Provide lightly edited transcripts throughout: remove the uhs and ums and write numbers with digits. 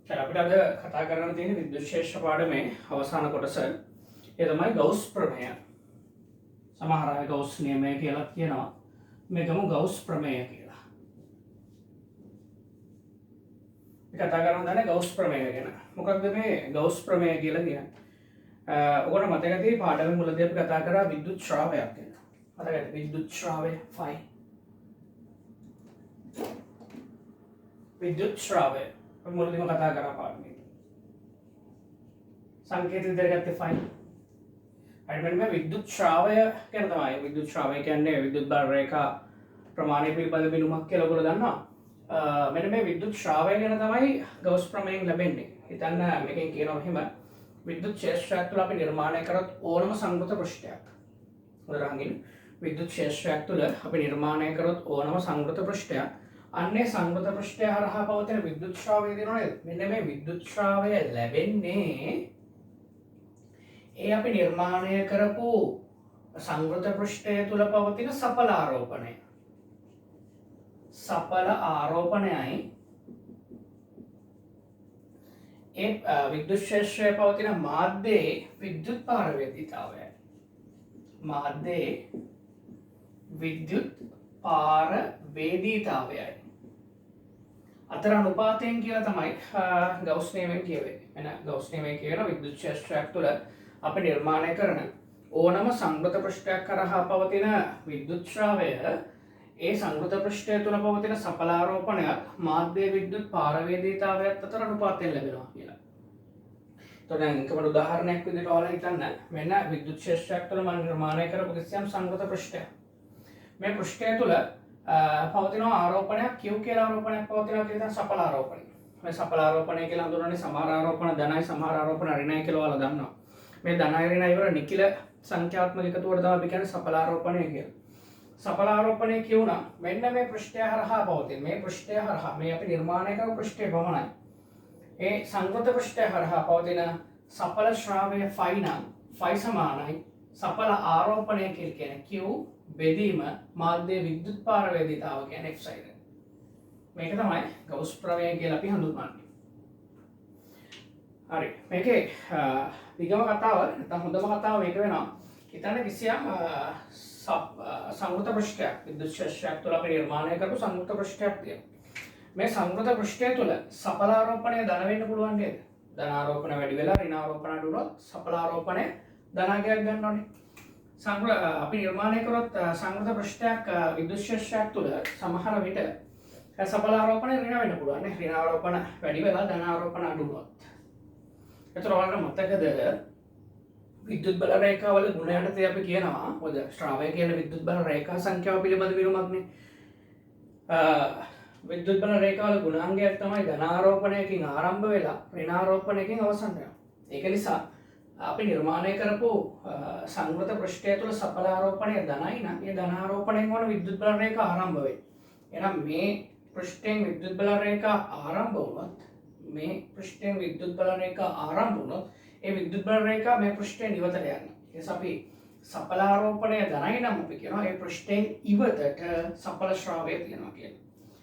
අපිට අද කතා කරන්න තියෙන විද්‍යුත් ශේෂ්ත්‍ර පාඩමේ අවසාන කොටස. ඒ තමයි ගවුස් ප්‍රමේය. සමහර අය ගවුස් නියමය කියලා කියනවා. මේ ගමු ගවුස් ප්‍රමේය කියලා. අපි කතා කරන්න දන්නේ ගවුස් ප්‍රමේය ගැන. මොකක්ද මේ ගවුස් ප්‍රමේය කියලා කියන්නේ? ඔකට මතක තියෙයි පාඩමේ මුලදී අපි කතා කරා විද්‍යුත් ශ්‍රාවයක් ගැන. මතකද විද්‍යුත් ශ්‍රාවය ෆයි. විද්‍යුත් ශ්‍රාවය මුලදීම කතා කරා පාඩමේ. සංකේත විදිහට ගත්තේ ෆයි. හරි මෙන්න මේ විද්‍යුත් ශ්‍රාවය කියන තමයි විද්‍යුත් ශ්‍රාවය කියන්නේ විද්‍යුත් බල රේඛා ප්‍රමාණය පිළිබඳ බිඳුමක් කියලා ඔයගොල්ලෝ දන්නවා. මෙන්න මේ විද්‍යුත් ශ්‍රාවය ගැන තමයි ගවුස් ප්‍රමේයෙන් ලැබෙන්නේ. හිතන්න මේකෙන් කියනවා එහෙම විද්‍යුත් ක්ෂේත්‍රයක් තුළ අපි නිර්මාණය කරත් ඕනම සංගත පෘෂ්ඨයක්. උදාහරණකින් විද්‍යුත් ක්ෂේත්‍රයක් තුළ අපි නිර්මාණය කරොත් ඕනම සංගත පෘෂ්ඨයක් අන්නේ සංගත පෘෂ්ඨය හරහා පවතින විද්‍යුත් ශ්‍රාවය දෙනවා නේද? මෙන්න මේ විද්‍යුත් ශ්‍රාවය ලැබෙන්නේ ඒ අපි නිර්මාණය කරපු සංගත පෘෂ්ඨය තුළ පවතින සපල ආරෝපණය. සපල ආරෝපණයයි ඒ විද්‍යුත් ක්ෂේත්‍රයේ පවතින මාධ්‍යයේ විද්‍යුත් පාරවේදීතාවයයි. මාධ්‍යයේ විද්‍යුත් පාරවේදීතාවයයි. අතර අනුපාතයෙන් කියලා තමයි ගවුස් නියමයෙන් කියවෙන්නේ. එන ගවුස් නියමයෙන් කියන විද්‍යුත් ක්ෂේත්‍රයක් තුළ අපි නිර්මාණය කරන ඕනම සංගත පෘෂ්ඨයක් කරහා පවතින විද්‍යුත් ශ්‍රාවය ඒ සංගත පෘෂ්ඨය තුළ පවතින සපලාරෝපණයක් මාධ්‍ය විද්‍යුත් පාරවේදීතාවයත් අතර අනුපාතයෙන් ලැබෙනවා කියලා. එතකොට දැන් එකම උදාහරණයක් විදිහට ඔයාලා හිතන්න මෙන්න විද්‍යුත් ක්ෂේත්‍රයක් තුළ මම නිර්මාණය කරපු කිසියම් සංගත පෘෂ්ඨයක්. මේ පෘෂ්ඨය තුළ පවතින ආරෝපණයක් Q කියලා ආරෝපණයක් පවතිනවා කියන සපල ආරෝපණය. මේ සපල ආරෝපණය කියලා හඳුන්වන්නේ සමහර ආරෝපණ ධනයි සමහර ආරෝපණ ඍණයි කියලා ඔයාලා දන්නවා. මේ ධනයි ඍණයි වල නිකිල සංඛ්‍යාත්මක එකතුවට තමයි අපි කියන්නේ සපල ආරෝපණය කියලා. සපල ආරෝපණය කියුණා මෙන්න මේ පෘෂ්ඨය හරහා පවතින මේ පෘෂ්ඨය හරහා මේ අපි නිර්මාණය කරපු පෘෂ්ඨය පමණයි. ඒ සංගත පෘෂ්ඨය හරහා පවතින සපල ශ්‍රාවය ෆයි නම් ෆයි සමානයි සපල ආරෝපණය කියලා කියන Q බෙදීම මාධ්‍ය විද්‍යුත් පාරවේදීතාව කියන්නේ F සයිඩ්. මේක තමයි ගවුස් ප්‍රමේය කියලා අපි හඳුන්වන්නේ. හරි මේකේ විගම කතාව නැත්නම් හොඳම කතාව මේක වෙනවා. හිතන්න කිසියම් සංගත පෘෂ්ඨයක් විද්‍යුත් ක්ෂේත්‍රයක් තුළ අපි නිර්මාණය කරපු සංගත පෘෂ්ඨයක් තියෙනවා. මේ සංගත පෘෂ්ඨය තුළ සපලාරෝපණය ධන වෙන්න පුළුවන් නේද? ධනාරෝපණ වැඩි වෙලා ඍණාරෝපණ අඩු වුණොත් සපලාරෝපණය ධනාගයක් ගන්න ඕනේ. අපි නිර්මාණය කරොත් සංගත පෘෂ්ඨයක් විද්‍යුත් ක්ෂේත්‍රයක් තුළ සමහර විට සපලාරෝපණය ඍණ වෙන්න පුළුවන් නේ. ඍණාරෝපණ වැඩි වෙලා ධනාරෝපණ අඩු වුණොත්. එතකොට ඔයාලට මතකද විද්‍යුත් බල රේඛාවල ගුණ යටතේ අපි කියනවා මොකද ශ්‍රාවය කියන විද්‍යුත් බල රේඛා සංඛ්‍යාව පිළිබඳ විරුමක්නේ. විද්‍යුත් බල රේඛාවල ගුණාංගයක් තමයි ධනාරෝපණයකින් ආරම්භ වෙලා ඍණාරෝපණයකින් අවසන් වෙනවා. ඒක නිසා අපි නිර්මාණය කරපු සංගත පෘෂ්ඨය තුළ සපලාරෝපණය ධනයි නම් ඒ ධනාරෝපණයෙන් වන විද්‍යුත් බල රේඛා ආරම්භ වෙයි. එහෙනම් මේ පෘෂ්ඨයෙන් විද්‍යුත් බල රේඛා ආරම්භ වුණොත් මේ පෘෂ්ඨයෙන් විද්‍යුත් බල රේඛා ආරම්භ වුණොත් ඒ විද්‍යුත් බල රේඛා මේ පෘෂ්ඨයෙන් ඉවතට යනවා. ඒස අපි සපලාරෝපණය ධනයි නම් අපි කියනවා ඒ පෘෂ්ඨයෙන් ඉවතට සපල ශ්‍රාවය තියෙනවා කියලා.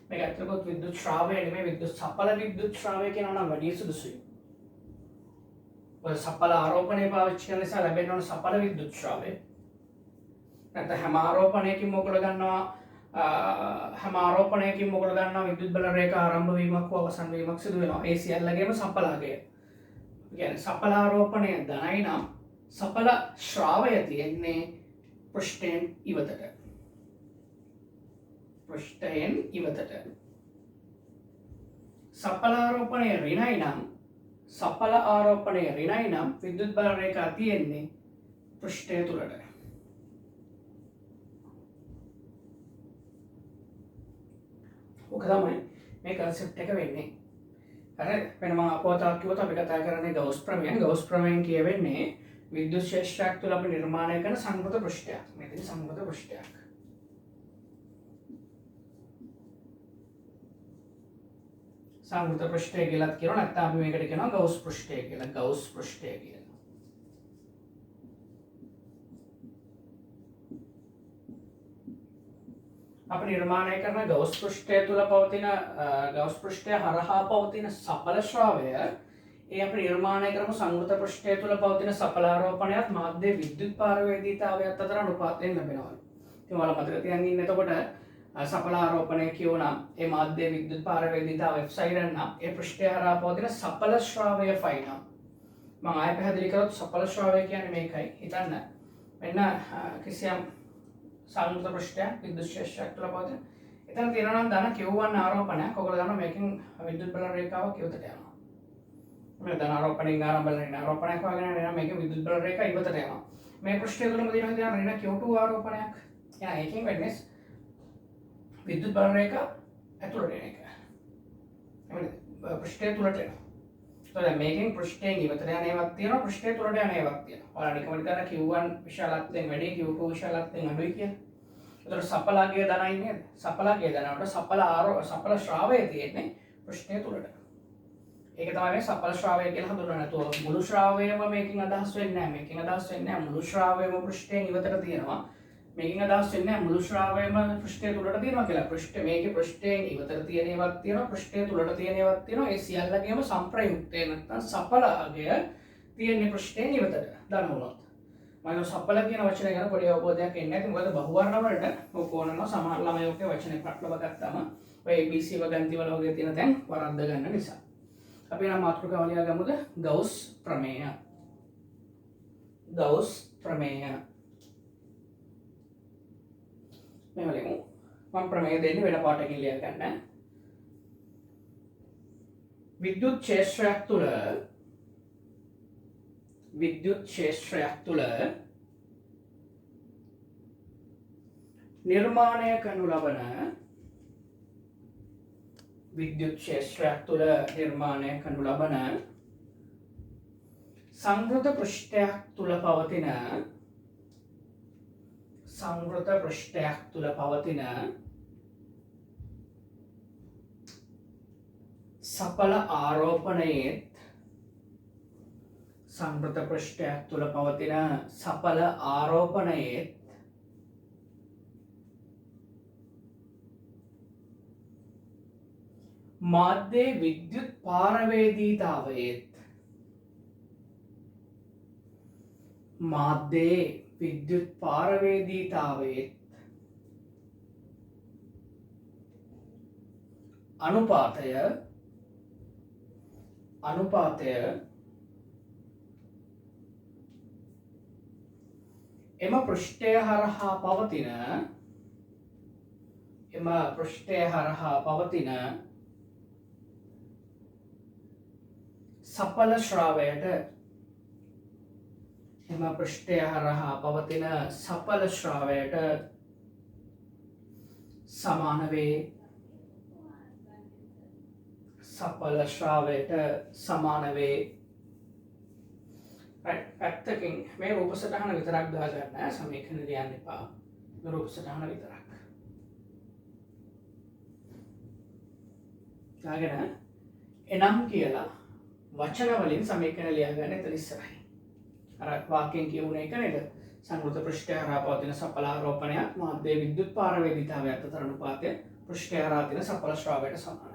මේක ඇත්තටම විද්‍යුත් ශ්‍රාවය නෙමෙයි විද්‍යුත් සපල විද්‍යුත් ශ්‍රාවය කියනවා නම් වැඩි සුදුසුයි. ඔය සපල ආරෝපණය පාවිච්චි කරන නිසා ලැබෙන ඕන සපල විද්‍යුත් ශ්‍රාවය. නැත්නම් හැම ආරෝපණයකින් මොකද ගන්නවා හැම ආරෝපණයකින් මොකද ගන්නවා විද්‍යුත් බල රේඛා ආරම්භ වීමක් හෝ අවසන් වීමක් සිදු වෙනවා. ඒ සියල්ලගේම සපලාගය. කියන්නේ සපල ආරෝපණය ධනයි නම් සපල ශ්‍රාවය තියෙන්නේ පෘෂ්ඨයෙන් ඉවතට. පෘෂ්ඨයෙන් ඉවතට. සපල ආරෝපණය ඍණයි නම් සපල ආරෝපණය ඍණයි නම් විද්‍යුත් බල රේඛා තියෙන්නේ පෘෂ්ඨය තුලට. ඔක තමයි මේ කන්සෙප්ට් එක වෙන්නේ. හරි වෙන මම අපෝතාවක් කිව්වොත් අපි කතා කරන්නේ ගවුස් ප්‍රමේය. ගවුස් ප්‍රමේයෙන් කියවෙන්නේ විද්‍යුත් ක්ෂේත්‍රයක් තුළ අපි නිර්මාණය කරන සංගත පෘෂ්ඨයක්. මෙතන සංගත පෘෂ්ඨයක්. සංගත පෘෂ්ඨය කියලා කියනවා නැත්නම් අපි මේකට කියනවා ගවුස් පෘෂ්ඨය කියලා. ගවුස් පෘෂ්ඨය කියලා. අප අප නිර්මාණය කරන ගෞස් පෘෂ්ඨය තුළ පවතින ගෞස් පෘෂ්ඨය හරහා පවතින සඵල ශ්‍රාවය ඒ අප නිර්මාණය කරපු සංවෘත පෘෂ්ඨය තුළ පවතින සඵලාරෝපණයත් මාධ්‍ය විද්‍යුත් පාරවේදීතාවයත් අතර අනුපාතයෙන් ලැබෙනවා. ඉතින් ඔයාලා මතක තියාගන්න ඉන්න එතකොට සඵලාරෝපණය කියවනම් ඒ මාධ්‍ය විද්‍යුත් පාරවේදීතාව වෙබ්සයිට් එක නම් ඒ පෘෂ්ඨය හරහා පවතින සඵල ශ්‍රාවය ෆයිල් නම් මම ආයෙ පැහැදිලි කරොත් සඵල ශ්‍රාවය කියන්නේ මේකයි. හිතන්න මෙන්න කිසියම් සංවෘත පෘෂ්ඨයක් විද්‍යුත් ශේෂ්ත්‍රයක් තුළ පවතින. එතන තියෙනවා නම් ධන Q1 ආරෝපණයක්. ඔයගොල්ලෝ දන්නවා මේකෙන් විද්‍යුත් බල රේඛාවක් ඉවතට යනවා. මේ ධන ආරෝපණයෙන් ආරම්භ වෙන ආරෝපණයක් වගේ නේද මේකේ විද්‍යුත් බල රේඛා ඉවතට යනවා. මේ පෘෂ්ඨය තුළම තියෙනවා ඍණ Q2 ආරෝපණයක්. එහෙනම් ඒකෙන් වෙන්නේ විද්‍යුත් බල රේඛා ඇතුළට එන එක. එමෙන්න පෘෂ්ඨය තුළට එනවා. දැන් මේකෙන් පෘෂ්ඨයෙන් ඉවතට යන ඒවාක් තියෙනවා පෘෂ්ඨය තුළට යන ඒවාක් තියෙනවා. ඔයාලා නිකම්ම හිතන්න Q1 විශාලත්වයෙන් වැඩි Q2 විශාලත්වයෙන් අඩුයි කියලා. ඒතර සඵලගේ ධනයි නේද? සඵලගේ ධනවලට සඵල ශ්‍රාවය තියෙන්නේ පෘෂ්ඨය තුළට. ඒක තමයි මේ සඵල ශ්‍රාවය කියලා හඳුන්වන්නේ. તો මුළු ශ්‍රාවයම මේකෙන් අදහස් වෙන්නේ නැහැ. මේකෙන් අදහස් වෙන්නේ නැහැ මුළු ශ්‍රාවයම පෘෂ්ඨයෙන් ඉවතට තියෙනවා. මේකෙන් අදහස් වෙන්නේ නැහැ මුළු ශ්‍රාවයම පෘෂ්ඨය තුළට තියෙනවා කියලා. මේකේ පෘෂ්ඨයෙන් ඉවතට තියෙන ඒවාක් තියෙනවා පෘෂ්ඨය තුළට තියෙන ඒවාක් තියෙනවා. ඒ සියල්ලගේම සම්ප්‍රයුක්තය නැත්නම් සඵලගේ තියෙන්නේ පෘෂ්ඨයෙන් ඉවතට ධන වුණොත්. මම සඵල කියන වචනය ගැන පොඩි අවබෝධයක් එන්නේ නැති මොකද බහුවර්ණ වලට ඔක ඕනනවා සමහර ළමයිෝගේ වචනේ පටලවා ගත්තාම ඔය ABC වගන්ති වල වගේ තියෙන තැන් වරද්ද ගන්න නිසා. අපි නම් මාතෘකාව ලියා ගමුද? ගෞස් ප්‍රමේය. ගෞස් ප්‍රමේය. මෙවලෙමු. මම ප්‍රමේය දෙන්නේ වෙන පාටකින් ලියා ගන්න. විද්‍යුත් ක්ෂේත්‍රයක් තුළ නිර්මාණය කරනු ලබන සංවෘත පෘෂ්ඨයක් තුළ පවතින සඵල ආරෝපණයේ සංවෘත පෘෂ්ඨයක් තුළ පවතින සඵල ආරෝපණයේ මාධ්‍ය විද්‍යුත් පාරවේදීතාවයේ අනුපාතය එම පෘෂ්ඨය හරහා පවතින සඵල ශ්‍රාවයට සමාන වේ. පැත්තකින් මේ රූප සටහන විතරක් දාගන්න සමීකරණ ලියන්න එපා. රූප සටහන විතරක් දාගෙන එනම් කියලා වචන වලින් සමීකරණ ලියාගන්න එතන ඉස්සරහින්. අර වාක්‍යයෙන් කියුණ එක නේද? සංවෘත පෘෂ්ඨය හරහා පවතින සඵල ආරෝපණයක් මාධ්‍ය විද්‍යුත් පාරවේදීතාවයත් අතර අනුපාතය පෘෂ්ඨය හරහා තියෙන සඵල ශ්‍රාවයට සමානයි.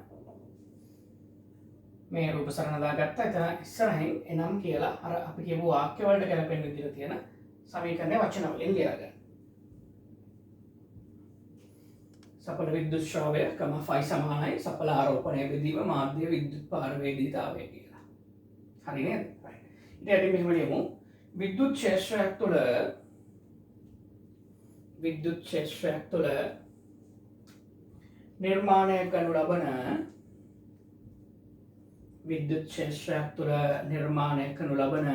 මේ රූප සරණ දාගත්තා. එතන ඉස්සරහින් එනම් කියලා අර අපි කියපු වාක්‍ය වලට ගැලපෙන විදිහට තියෙන සමීකරණය වචන වලින් ලියාගන්න. සඵල විද්‍යුත් ශ්‍රාවය ෆයි සමානයි සඵල ආරෝපණය බෙදීම මාධ්‍ය විද්‍යුත් පාරවේදීතාවය කියලා. හරි නේද? ඉතින් අපි මෙහෙම ලියමු. විද්‍යුත් ක්ෂේත්‍රයක් තුළ නිර්මාණය කරනු ලබන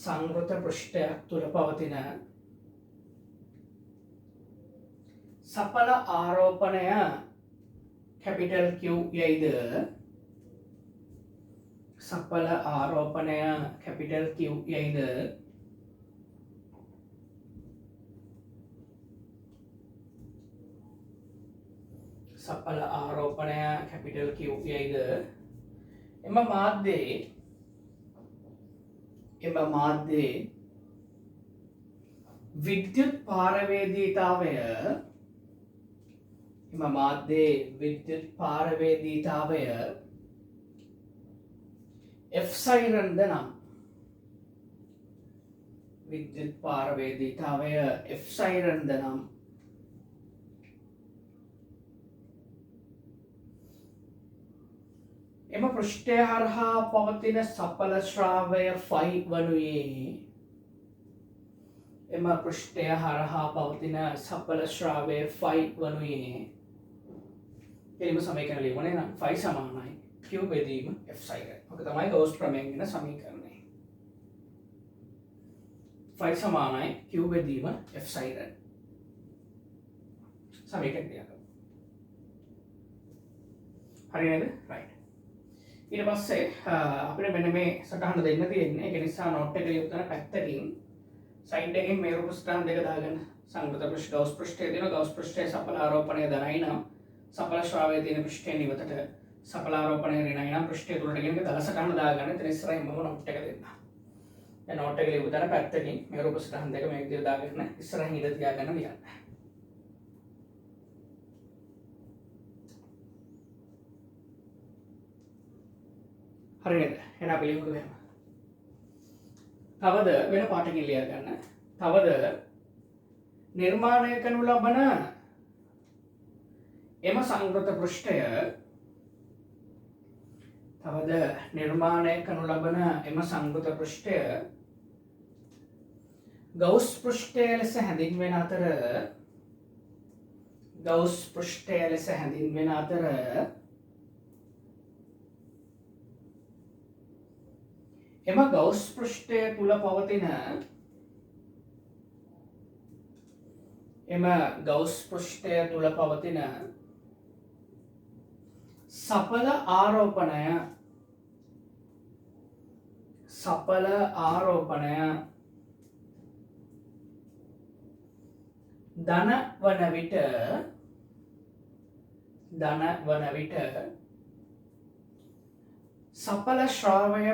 සංවෘත පෘෂ්ඨයක් තුළ පවතින සඵල ආරෝපණය capital Q යයිද සඵල ආරෝපණය capital Q යයිද සඵල ආරෝපණය capital Q යයිද එම මාධ්‍යයේ විද්‍යුත් පාරවේදීතාවය එම මාධ්‍යයේ විද්‍යුත් පාරවේදීතාවය F siren නම් විද්‍යුත් පාරවේදීතාවය F siren නම් එම පෘෂ්ඨය හරහා පවතින සඵල ශ්‍රාවය ෆයි වනුයේ එම පෘෂ්ඨය හරහා පවතින සඵල ශ්‍රාවය ෆයි වනුයේ එලිම සමීකරණ ලියවන්නේ නම් ෆයි සමානයි q බෙදීම f siren. ඔක තමයි ගෝස් ප්‍රමේයෙන් වෙන සමීකරණය. ෆයි සමානයි q බෙදීම f siren. සමීකරණයක්. හරි නේද? right. ඊට පස්සේ අපිට මෙන්න මේ සටහන දෙන්න තියෙන්නේ. ඒක නිසා නෝට් එක ලියපු තැන පැත්තකින් සයිඩ් එකෙන් මේ රූප සටහන් දෙක දාගන්න. සංගත පෘෂ්ඨ ගෞස් පෘෂ්ඨයේ තියෙන ගෞස් පෘෂ්ඨයේ සඵල ආරෝපණය ධනයි නම් සඵල ශ්‍රාවයේ තියෙන පෘෂ්ඨයේ නිවතට සඵල ආරෝපණය ඍණයි නම් පෘෂ්ඨය තුලට ගෙනක දල සටහන දාගන්න. එතන ඉස්සරහින් මම නෝට් එක දෙන්නම්. දැන් නෝට් එක ලියපු තැන පැත්තකින් මේ රූප සටහන් දෙක මේ විදිහට දාගන්න. ඉස්සරහින් ඉඳ තියාගන්න ලියන්න. හරි නේද? එහෙනම් අපි ලියමුද මෙහෙම. තවද වෙන පාටකින් ලියා ගන්න. තවද නිර්මාණය කරනු ලබන එම සංගත පෘෂ්ඨය තවද නිර්මාණය කරනු ලබන එම සංගත පෘෂ්ඨය ගෞස් පෘෂ්ඨය ලෙස හැඳින්වෙන අතර ගෞස් පෘෂ්ඨය ලෙස හැඳින්වෙන අතර එම ගෞස් පෘෂ්ඨය තුල පවතින සඵල ආරෝපණය ධන වන විට සඵල ශ්‍රාවය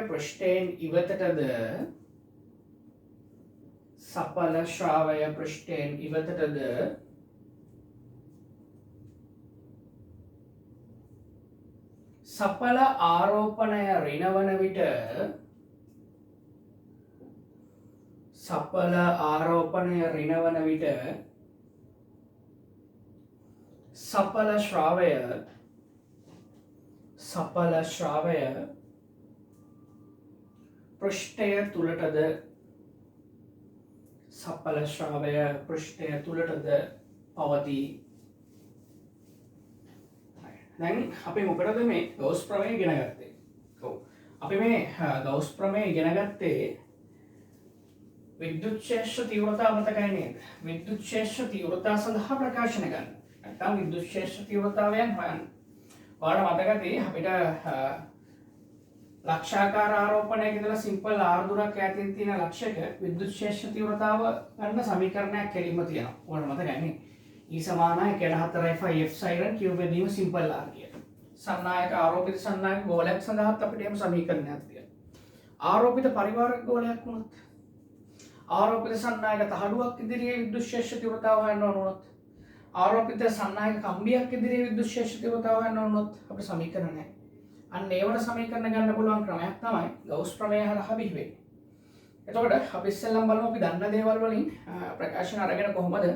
පෘෂ්ඨයෙන් ඉවතටද සඵල ආරෝපණය ඍණවන විට සඵල ශ්‍රාවය පෘෂ්ඨය තුලටද පවතී. දැන් අපි මොකටද මේ ගෞස් ප්‍රමේය ඉගෙන ගත්තේ? ඔව්. අපි මේ ගෞස් ප්‍රමේය ඉගෙන ගත්තේ විද්‍යුත් ක්ෂේත්‍ර තීව්‍රතාව මතකයි නේද? විද්‍යුත් ක්ෂේත්‍ර තීව්‍රතාව සඳහා ප්‍රකාශන ගන්න. නැත්නම් විද්‍යුත් ක්ෂේත්‍ර තීව්‍රතාවයන් හොයන්න. ඔයාලට මතකද අපිට ලක්ෂාකාර ආරෝපණයක ඉඳලා සිම්පල් r දුරක් ඈතින් තියෙන ලක්ෂයක විද්‍යුත් ක්ෂේත්‍ර තීව්‍රතාව ගන්න සමීකරණයක් කෙලින්ම තියෙනවා. ඔයාලට මතකයි නේ? E සමානයි 1/4 f siren q බෙදීම සිම්පල් r කියලා. සන්නායක ආරෝපිත සන්නායක ගෝලයක් සඳහාත් අපිට එහෙම සමීකරණයක් තියෙනවා. ආරෝපිත පරිවාරක ගෝලයක් වුණොත් ආරෝපිත සන්නායක තහඩුවක් ඉදිරියේ විද්‍යුත් ක්ෂේත්‍ර තීව්‍රතාව හොයන්න ඕන වුණොත් ආරෝපිත සන්නායක කම්බියක් ඉදිරියේ විද්‍යුත් ක්ෂේත්‍ර තීව්‍රතාව හොයන්න ඕන වුණොත් අපිට සමීකරණ නැහැ. අන්න ඒවට සමීකරණ ගන්න පුළුවන් ක්‍රමයක් තමයි ගෞස් ප්‍රමේය හරහා බිහි වෙන්නේ. එතකොට අපි ඉස්සෙල්ලම බලමු අපි දන්න දේවල් වලින් ප්‍රකාශන අරගෙන කොහොමද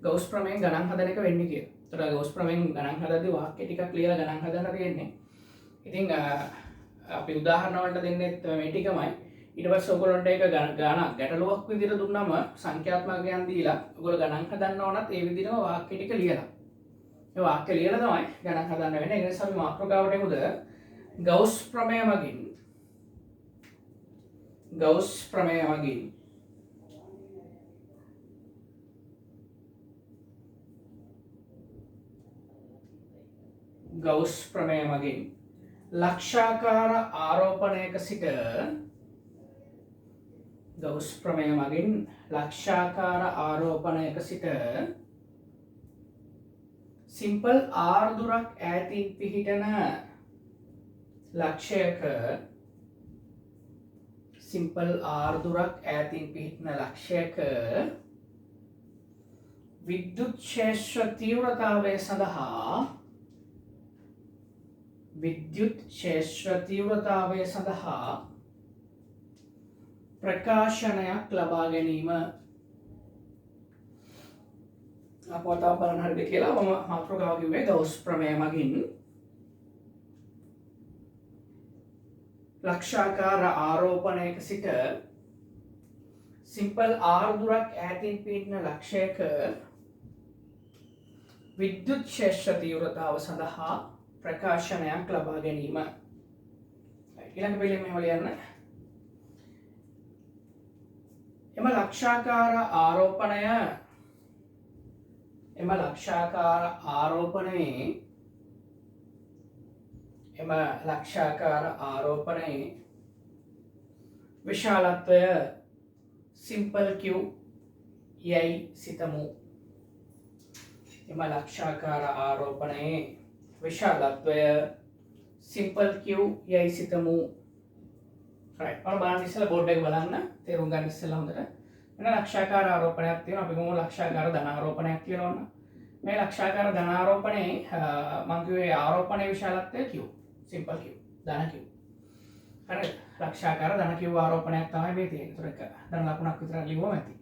ගෞස් ප්‍රමේයෙන් ගණන් හදන එක වෙන්නේ කියලා. එතකොට ගෞස් ප්‍රමේයෙන් ගණන් හදද්දී වාක්‍ය ටිකක් ලියලා ගණන් හදන්න තියෙන්නේ. ඉතින් අපි උදාහරණ වලට දෙන්නෙත් මේ ටිකමයි. ඊට පස්සේ ඔයගොල්ලන්ට ඒක ගණන් ගැටලුවක් විදිහට දුන්නාම සංඛ්‍යාත්මකයන් දීලා ඔයගොල්ලෝ ගණන් හදන්න ඕනත් ඒ විදිහටම වාක්‍ය ටික ලියලා. ඒ වාක්‍ය ලියලා තමයි ගණන් හදන්න වෙන්නේ. ඒ නිසා අපි මාතෘකාවට එමුද ගෞස් ප්‍රමේය මගින් ගෞස් ප්‍රමේය මගින් ලක්ෂාකාර ආරෝපණයක සිට සිම්පල් r දුරක් ඈතින් පිහිටන ලක්ෂයක විද්‍යුත් ක්ෂේත්‍ර තීව්‍රතාවය සඳහා ප්‍රකාශනයක් ලබා ගැනීම. අපෝ තව බලන්න හරිද කියලා මම මාතෘකාව කිව්වේ ගෞස් ප්‍රමේය මගින් ලක්ෂාකාර ආරෝපණයක සිට සිම්පල් r දුරක් ඈතින් පිහිටන ලක්ෂයක විද්‍යුත් ක්ෂේත්‍ර තීව්‍රතාව සඳහා ප්‍රකාශනයක් ලබා ගැනීම. ඊළඟ පිළිම මෙහෙම ලියන්න. එම ලක්ෂාකාර ආරෝපණයේ විශාලත්වය සිම්පල් q යයි සිතමු. එම ලක්ෂාකාර ආරෝපණයේ විශාලත්වය සිම්පල් q යයි සිතමු. right මම බලන්න ඉස්සෙල්ලා බෝඩ් එක බලන්න තේරුම් ගන්න ඉස්සෙල්ලා හොඳට. මෙන්න ලක්ෂාකාර ආරෝපණයක් තියෙනවා. අපි ගමු ලක්ෂාකාර ධන ආරෝපණයක් කියලා ඕන. මේ ලක්ෂාකාර ධන ආරෝපණයේ මම කිව්වේ ආරෝපණයේ විශාලත්වය q සිම්පල් q ධන q. හරිද? ලක්ෂාකාර ධන q ආරෝපණයක් තමයි මේ තියෙන්නේ. ඒක ධන ලකුණක් විතර ලියුවම ඇති.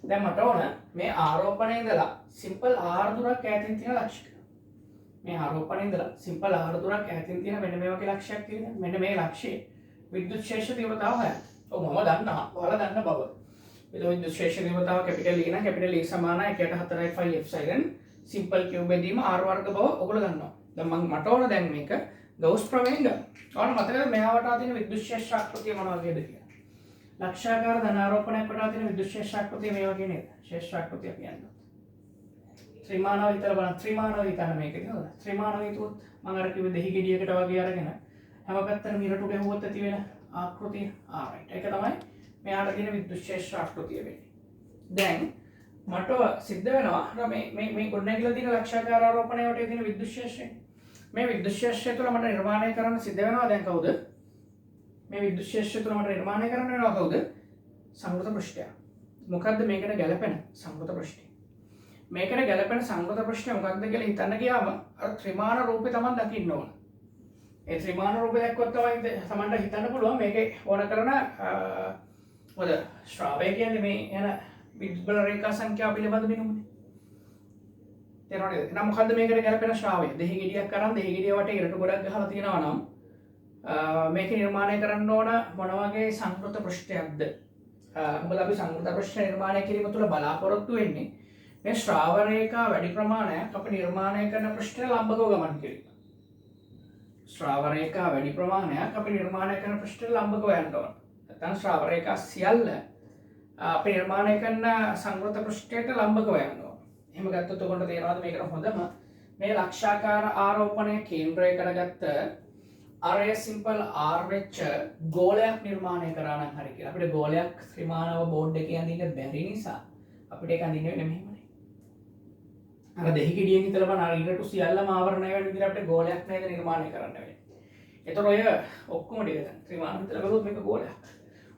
දැන් මට ඕන මේ ආරෝපණයේ ඉඳලා සිම්පල් r දුරක් ඈතින් තියෙන ලක්ෂික. මේ ආරෝපණයේ ඉඳලා සිම්පල් r දුරක් ඈතින් තියෙන මෙන්න මේ වගේ ලක්ෂයක් තියෙනවා. මෙන්න මේ ලක්ෂයේ විද්‍යුත් ක්ෂේත්‍ර තීව්‍රතාව හොයන්න. ඔව් මම දන්නවා. ඔයාලා දන්න බව. විද්‍යුත් ක්ෂේත්‍ර තීව්‍රතාව කැපිටල් E නම් කැපිටල් E සමානයි 1/4 එප්සයිලන් සිම්පල් q බෙදීම r වර්ග බව ඔයගොල්ලෝ දන්නවා. දැන් මට ඕන දැන් මේක ගෞස් ප්‍රමේයෙන් ගන්න. ඔයාලා මතකද මෙහා වටා තියෙන විද්‍යුත් ක්ෂේත්‍ර ආකෘතිය මොන වගේද කියලා? ලක්ෂාකාර ධන ආරෝපණයක් වටා තියෙන විද්‍යුත් ක්ෂේත්‍ර ආකෘතිය මේ වගේ නේද? ක්ෂේත්‍ර ආකෘතිය කියන්නේ. ත්‍රිමානව විතර බලන්න. ත්‍රිමානව හිතන්න මේකද හොඳ. ත්‍රිමානව හිතුවොත් මම අර කිව්ව දෙහි ගෙඩියකට වගේ අරගෙන හැම පැත්තටම මිරටු ගැහුවොත් ඇති වෙන ආකෘතිය. right. ඒක තමයි මෙයාට තියෙන විද්‍යුත් ක්ෂේත්‍ර ආකෘතිය වෙන්නේ. දැන් මට සිද්ධ වෙනවා මේ ගොඩනැගිලා තියෙන ලක්ෂාකාර ආරෝපණය වටේ තියෙන විද්‍යුත් ක්ෂේත්‍රය. මේ විද්‍යුත් ක්ෂේත්‍රය තුළ මට නිර්මාණය කරන්න සිද්ධ වෙනවා දැන් කවුද? මේ විද්‍යුත් ක්ෂේත්‍රය තුළ මට නිර්මාණය කරන්න වෙනවා කවුද? සංවෘත පෘෂ්ඨය. මොකද්ද මේකට ගැලපෙන සංවෘත පෘෂ්ඨය? මේකට ගැලපෙන සංවෘත පෘෂ්ඨය මොකක්ද කියලා හිතන්න ගියාම අර ත්‍රිමාන රූපේ Taman දකින්න ඕන. ඒ ත්‍රිමාන රූපේ දැක්කොත් තමයි Tamanට හිතන්න පුළුවන් මේකේ ඕන කරන මොකද ශ්‍රාවය කියන්නේ මේ යන විද්‍යුත් බල රේඛා සංඛ්‍යාව පිළිබඳ බිනුමනේ. තේරෙනවද? එහෙනම් මොකද්ද මේකට ගැලපෙන ශ්‍රාවය? දෙහි ගෙඩියක් අරන් දෙහි ගෙඩිය වටේ ඉරටු ගොඩක් ගහලා තියෙනවා නම් මේක නිර්මාණය කරන්න ඕන මොන වගේ සංවෘත පෘෂ්ඨයක්ද? මොකද අපි සංවෘත පෘෂ්ඨ නිර්මාණය කිරීම තුළ බලාපොරොත්තු වෙන්නේ මේ ශ්‍රාව රේඛා වැඩි ප්‍රමාණයක් අපි නිර්මාණය කරන පෘෂ්ඨයට ලම්බකව ගමන් කිරීම. ශ්‍රාව රේඛා වැඩි ප්‍රමාණයක් අපි නිර්මාණය කරන පෘෂ්ඨයට ලම්බකව යන්න ඕන. නැත්නම් ශ්‍රාව රේඛා සියල්ල අපි නිර්මාණය කරන සංවෘත පෘෂ්ඨයට ලම්බකව යන්න ඕන. එහෙම ගත්තොත් ඔයගොල්ලන්ට තේරෙනවද මේකට හොඳම මේ ලක්ෂාකාර ආරෝපණය කේන්ද්‍රය කරගත්ත අරය සිම්පල් r වෙච්ච ගෝලයක් නිර්මාණය කරා නම් හරි කියලා. අපිට ගෝලයක් ත්‍රිමානව බෝඩ් එකේ අඳින්න බැරි නිසා අපිට ඒක අඳින්න වෙන්නේ මෙහෙමනේ. අර දෙහි ගෙඩියෙන් හිතලා බලන අර ඉරටු සියල්ලම ආවරණය වෙන විදිහට අපිට ගෝලයක් නේද නිර්මාණය කරන්න වෙන්නේ. ඒතර ඔය ඔක්කොම ටික දැන් ත්‍රිමාන හිතලා බලුවොත් මේක ගෝලයක්.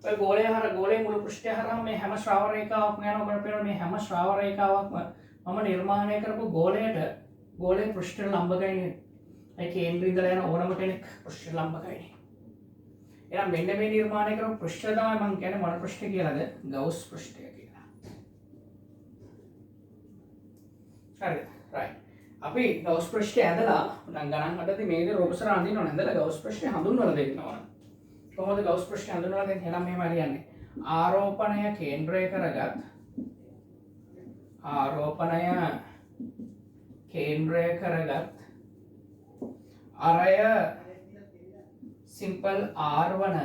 ඔය ගෝලයේ මුළු පෘෂ්ඨය හරහා මේ හැම ශ්‍රාව රේඛාවක්ම යනවා. ඔබට පේනවා මේ හැම ශ්‍රාව රේඛාවක්ම මම නිර්මාණය කරපු ගෝලයේ පෘෂ්ඨයට ලම්බකයි නේද? ඒ කේන්ද්‍රය ඉඳලා යන ඕනම කෙනෙක් පෘෂ්ඨ ලම්බකයි. එහෙනම් මෙන්න මේ නිර්මාණය කරපු පෘෂ්ඨය තමයි මම කියන්නේ මොන පෘෂ්ඨය කියලාද? ගෞස් පෘෂ්ඨය කියලා. හරිද? right. අපි ගෞස් පෘෂ්ඨය ඇඳලා ගණන් හදද්දි මේ විදිහට රූපසර අඳින්න ඕන. ඇඳලා ගෞස් පෘෂ්ඨය හඳුන්වලා දෙන්න ඕන. කොහොමද ගෞස් පෘෂ්ඨය හඳුන්වලා දෙන්නේ? එහෙනම් මෙහෙම ලියන්නේ. ආරෝපණය කේන්ද්‍රය කරගත් අරය සිම්පල් r වන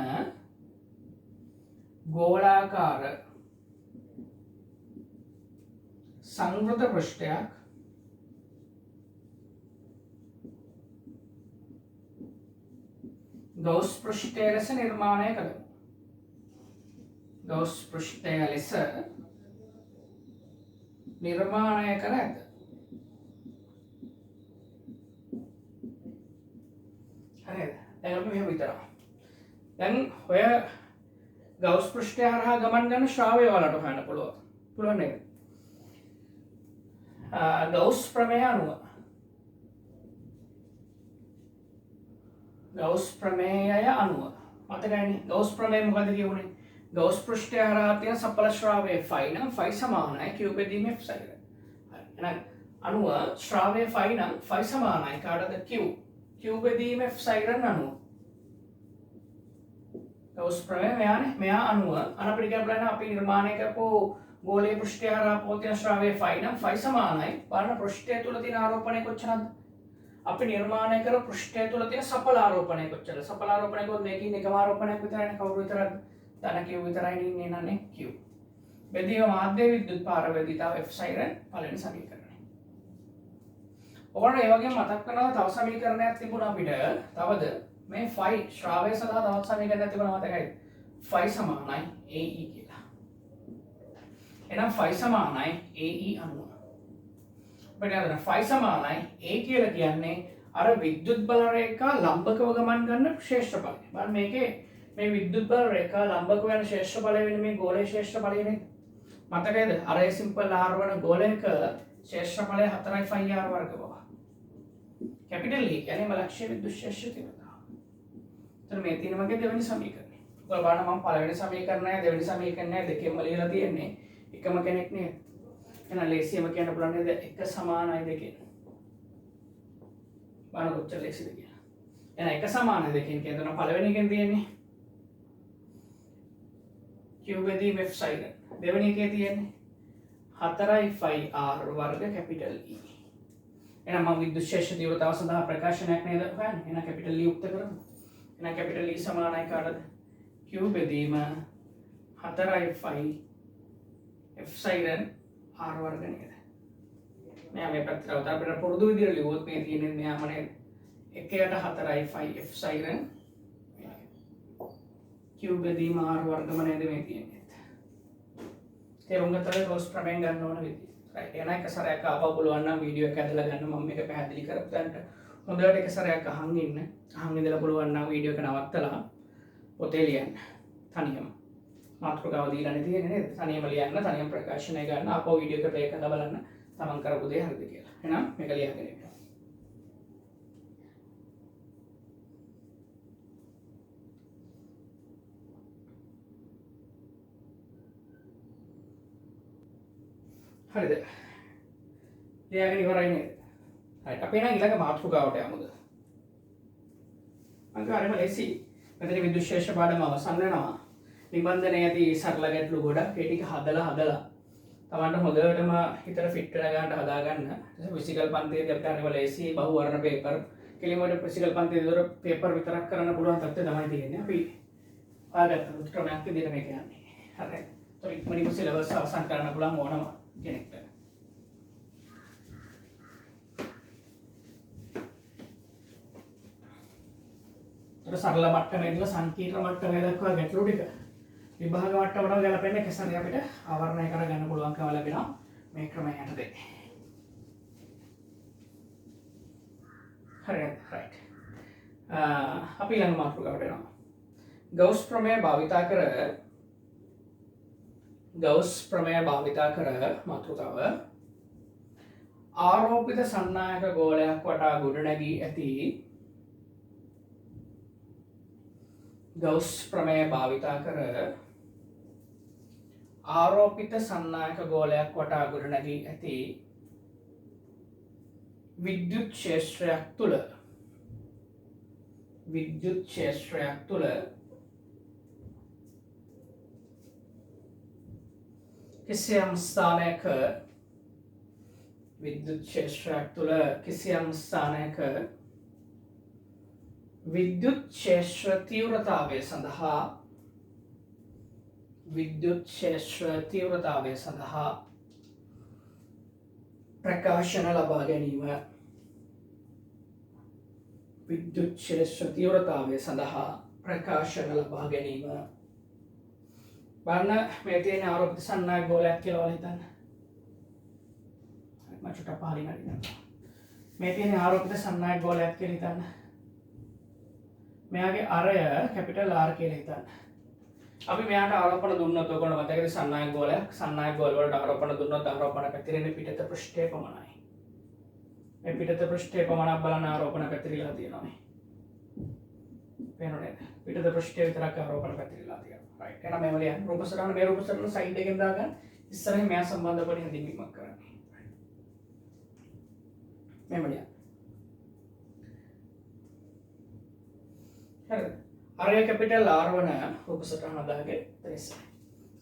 ගෝලාකාර සංවෘත පෘෂ්ඨයක් ගෞස් පෘෂ්ඨය ලෙස නිර්මාණය කරමු. ගෞස් පෘෂ්ඨය ලෙස නිර්මාණය කර ඇත. හරිද? දැන් අපි මෙහෙම විතරක්. දැන් ඔය ගෞස් පෘෂ්ඨය හරහා ගමන් ගන්න ශ්‍රාවය වලට හොයන්න පුළුවන්. පුළුවන් නේද? ගෞස් ප්‍රමේය අනුව ගෞස් ප්‍රමේයය අනුව මතකයිනේ ගෞස් ප්‍රමේය මොකද කියුනේ ගෞස් පෘෂ්ඨය හරහා තියෙන සඵල ශ්‍රාවයේ φ නම් φ සමානයි q බෙදීම f sin. එහෙනම් අනුව ශ්‍රාවයේ φ නම් φ සමානයි කාටද q බෙදීම f sin අනුව ගෞස් ප්‍රමේය මෙයා අනුව අපිට කියන්න බලන්න අපි නිර්මාණය කරපු ගෝලීය පෘෂ්ඨය හරහා පවතින ශ්‍රාවයේ φ නම් φ සමානයි බලන්න පෘෂ්ඨය තුල තියෙන ආරෝපණය කොච්චරද අපි නිර්මාණය කර පෘෂ්ඨය තුල තියෙන සඵල ආරෝපණය කොච්චරද සඵල ආරෝපණය කොහොමද මේකින් එකම ආරෝපණයක් විතරයිනේ කවුරු විතරද ධන q විතරයි ඉන්නේ නනේ q බෙදීම මාධ්‍ය විද්‍යුත් පාරවැදිතාව f sin පළවෙනි සමීකරණය. ඔයාලට ඒ වගේම මතක් කරනවා තව සමීකරණයක් තිබුණා අපිට තවද මේ phi ශ්‍රාවය සඳහා තවත් සමීකරණයක් තිබුණා මතකයිද phi සමානයි ae කියලා. එහෙනම් phi සමානයි ae අනුව අපිට phi සමානයි a කියලා කියන්නේ අර විද්‍යුත් බල රේඛා ලම්බකව ගමන් ගන්න ශේෂ්ඨ බලය. බලන්න මේකේ මේ විද්‍යුත් බල රේඛා ලම්බක වෙන ශේෂ්ඨ බලය වෙන්නේ මේ ගෝලයේ ශේෂ්ඨ බලය නේ. මතකයිද? අර ඒ සිම්පල් r වන ගෝලයක ශේෂ්ඨ බලය 4යි phi r වර්ග බව. කැපිටල් E කියන්නේ ලක්ෂ්‍ය විද්‍යුත් ශේෂ්ඨ තීව්‍රතාව. එතන මේ තියෙන වගේ දෙවෙනි සමීකරණය. ඔයාලා බලන්න මම පළවෙනි සමීකරණය දෙවෙනි සමීකරණය දෙකෙන්ම ලියලා තියෙන්නේ එකම කෙනෙක් නේද? එහෙනම් ලේසියම කියන්න පුළුවන් නේද? එක සමානයි දෙකෙන්. බලන්න කොච්චර ලේසිද කියලා. එහෙනම් එක සමානයි දෙකෙන් කියන පළවෙනි එකෙන් තියෙන්නේ q බෙදීම f sin. දෙවෙනි එකේ තියෙන්නේ 4යි phi r වර්ග කැපිටල් E. එහෙනම් මම විද්‍යුත් ශේෂ්ඨ තීව්‍රතාව සඳහා ප්‍රකාශනයක් නේද හොයන්නේ. එහෙනම් කැපිටල් E උක්ත කරමු. එහෙනම් කැපිටල් E සමානයි කාටද? q බෙදීම 4යි phi f sin r වර්ග නේද? මෙයා මේ පැත්තට අවතර අපිට පුරුදු විදිහට ලියුවොත් මේ තියෙන්නේ මෙයාම නේද? 1ට 4යි phi f sin q බෙදීම r වර්ගම නේද මේ තියෙන්නේ. තේරුම් ගත්තද ගෝස් ප්‍රමේය ගන්න ඕන විදිහ. රයිට්. එහෙනම් එක සැරයක් ආපහු පුළුවන් නම් වීඩියෝ එක ඇදලා ගන්න මම මේක පැහැදිලි කරපු තැනට හොඳට එක සැරයක් අහන් ඉන්න. අහන් ඉඳලා පුළුවන් නම් වීඩියෝ එක නවත්තලා පොතේ ලියන්න. තනියම. මාතෘකාව දීලානේ තියෙන්නේ නේද? තනියම ලියන්න, තනියම ප්‍රකාශනය ගන්න, ආපහු වීඩියෝ එක ප්ලේ කරලා බලන්න තමන් කරපු දේ හරිද කියලා. එහෙනම් මේක ලියගෙන ඉන්න. හරිද? ලියාගෙන ඉවරයි නේද? හරි. අපි නම් ඊළඟ මාතෘකාවට යමුද? අංගාරෙම ලේසි. මෙතන විද්‍යුත් ශේෂ්ඨ පාඩම අවසන් වෙනවා. නිබන්ධනයේදී සරල ගැටලු ගොඩක් ඒ ටික හදලා තමන්ට හොඳටම හිතට ෆිට වෙන ගන්නට හදා ගන්න. ෆිසිකල් පන්තියේදී අපිට අනිවාර්ය ලේසි බහුවර්ණ පේපර් කෙලින්ම ෆිසිකල් පන්තියේදී දොර පේපර් විතරක් කරන්න පුළුවන් තත්ත්වය තමයි තියෙන්නේ. අපි ආගත ක්‍රමයක් විදිහට මේක යන්නේ. හරි. તો ඉක්මනින්ම සිලබස් අවසන් කරන්න පුළුවන් ඕනම කෙනෙක්ට. සරල මට්ටමේ ඉඳලා සංකීර්ණ මට්ටමේ දක්වා ගැටලු ටික විභාග මට්ටමට ගැලපෙන්න කෙසරේ අපිට ආවරණය කරගන්න පුළුවන්කම ලැබෙනවා මේ ක්‍රමය යටතේ. හරියට රයිට්. අපි ඊළඟ මාතෘකාවට යනවා. ගෞස් ප්‍රමේය භාවිතා කර මාතෘකාව ආරෝපිත සන්නායක ගෝලයක් වටා ගොඩනැගී ඇති ගෞස් ප්‍රමේය භාවිතා කර ආරෝපිත සන්නායක ගෝලයක් වටා ගොඩනැගී ඇති විද්‍යුත් ක්ෂේත්‍රයක් තුළ කිසියම් ස්ථානයක විද්‍යුත් ක්ෂේත්‍ර තීව්‍රතාවය සඳහා ප්‍රකාශන ලබා ගැනීම බලන්න මේ තියෙන ආරෝපිත සන්නායක ගෝලයක් කියලා ඔයාලා හිතන්න. මම චුට්ටක් පහලින් අරින්න. මේ තියෙන ආරෝපිත සන්නායක ගෝලයක් කියලා හිතන්න. මෙයාගේ අරය කැපිටල් R කියලා හිතන්න. අපි මෙයාට ආරෝපණ දුන්නොත් ඔයගොල්ලෝ මතකද සන්නායක ගෝල වලට ආරෝපණ දුන්නොත් ආරෝපණ පැතිරෙන්නේ පිටත පෘෂ්ඨයේ පමණයි. මේ පිටත පෘෂ්ඨයේ පමණක් බලන ආරෝපණ පැතිරිලා තියෙනවා මේ. පේනවද? පිටත පෘෂ්ඨයේ විතරක් ආරෝපණ පැතිරිලා තියෙනවා. රයිට්. එහෙනම් මේ වලින් රූප සටහන මේ රූප සටහන සයිඩ් එකෙන් දාගන්න ඉස්සරහින් මෙයා සම්බන්ධ කරගෙන හැඳින්වීමක් කරන්නේ. මේ වලින්. හරිද? අරය කැපිටල් R1 රූප සටහන දාගේ තෙස්ස.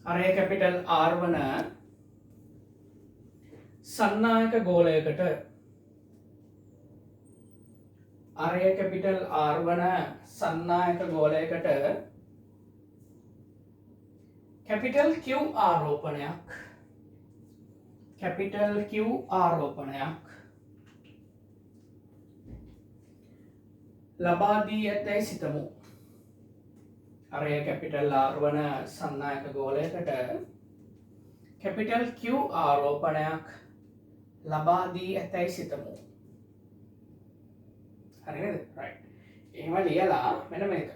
අරය කැපිටල් R1 සන්නායක ගෝලයකට අරය කැපිටල් R1 සන්නායක ගෝලයකට කැපිටල් Q ආරෝපණයක් ලබා දී ඇතැයි සිතමු. අරය කැපිටල් R1 සන්නායක ගෝලයකට කැපිටල් Q ආරෝපණයක් ලබා දී ඇතැයි සිතමු. හරිනේද? රයිට්. එහෙම ලියලා මෙන්න මේක.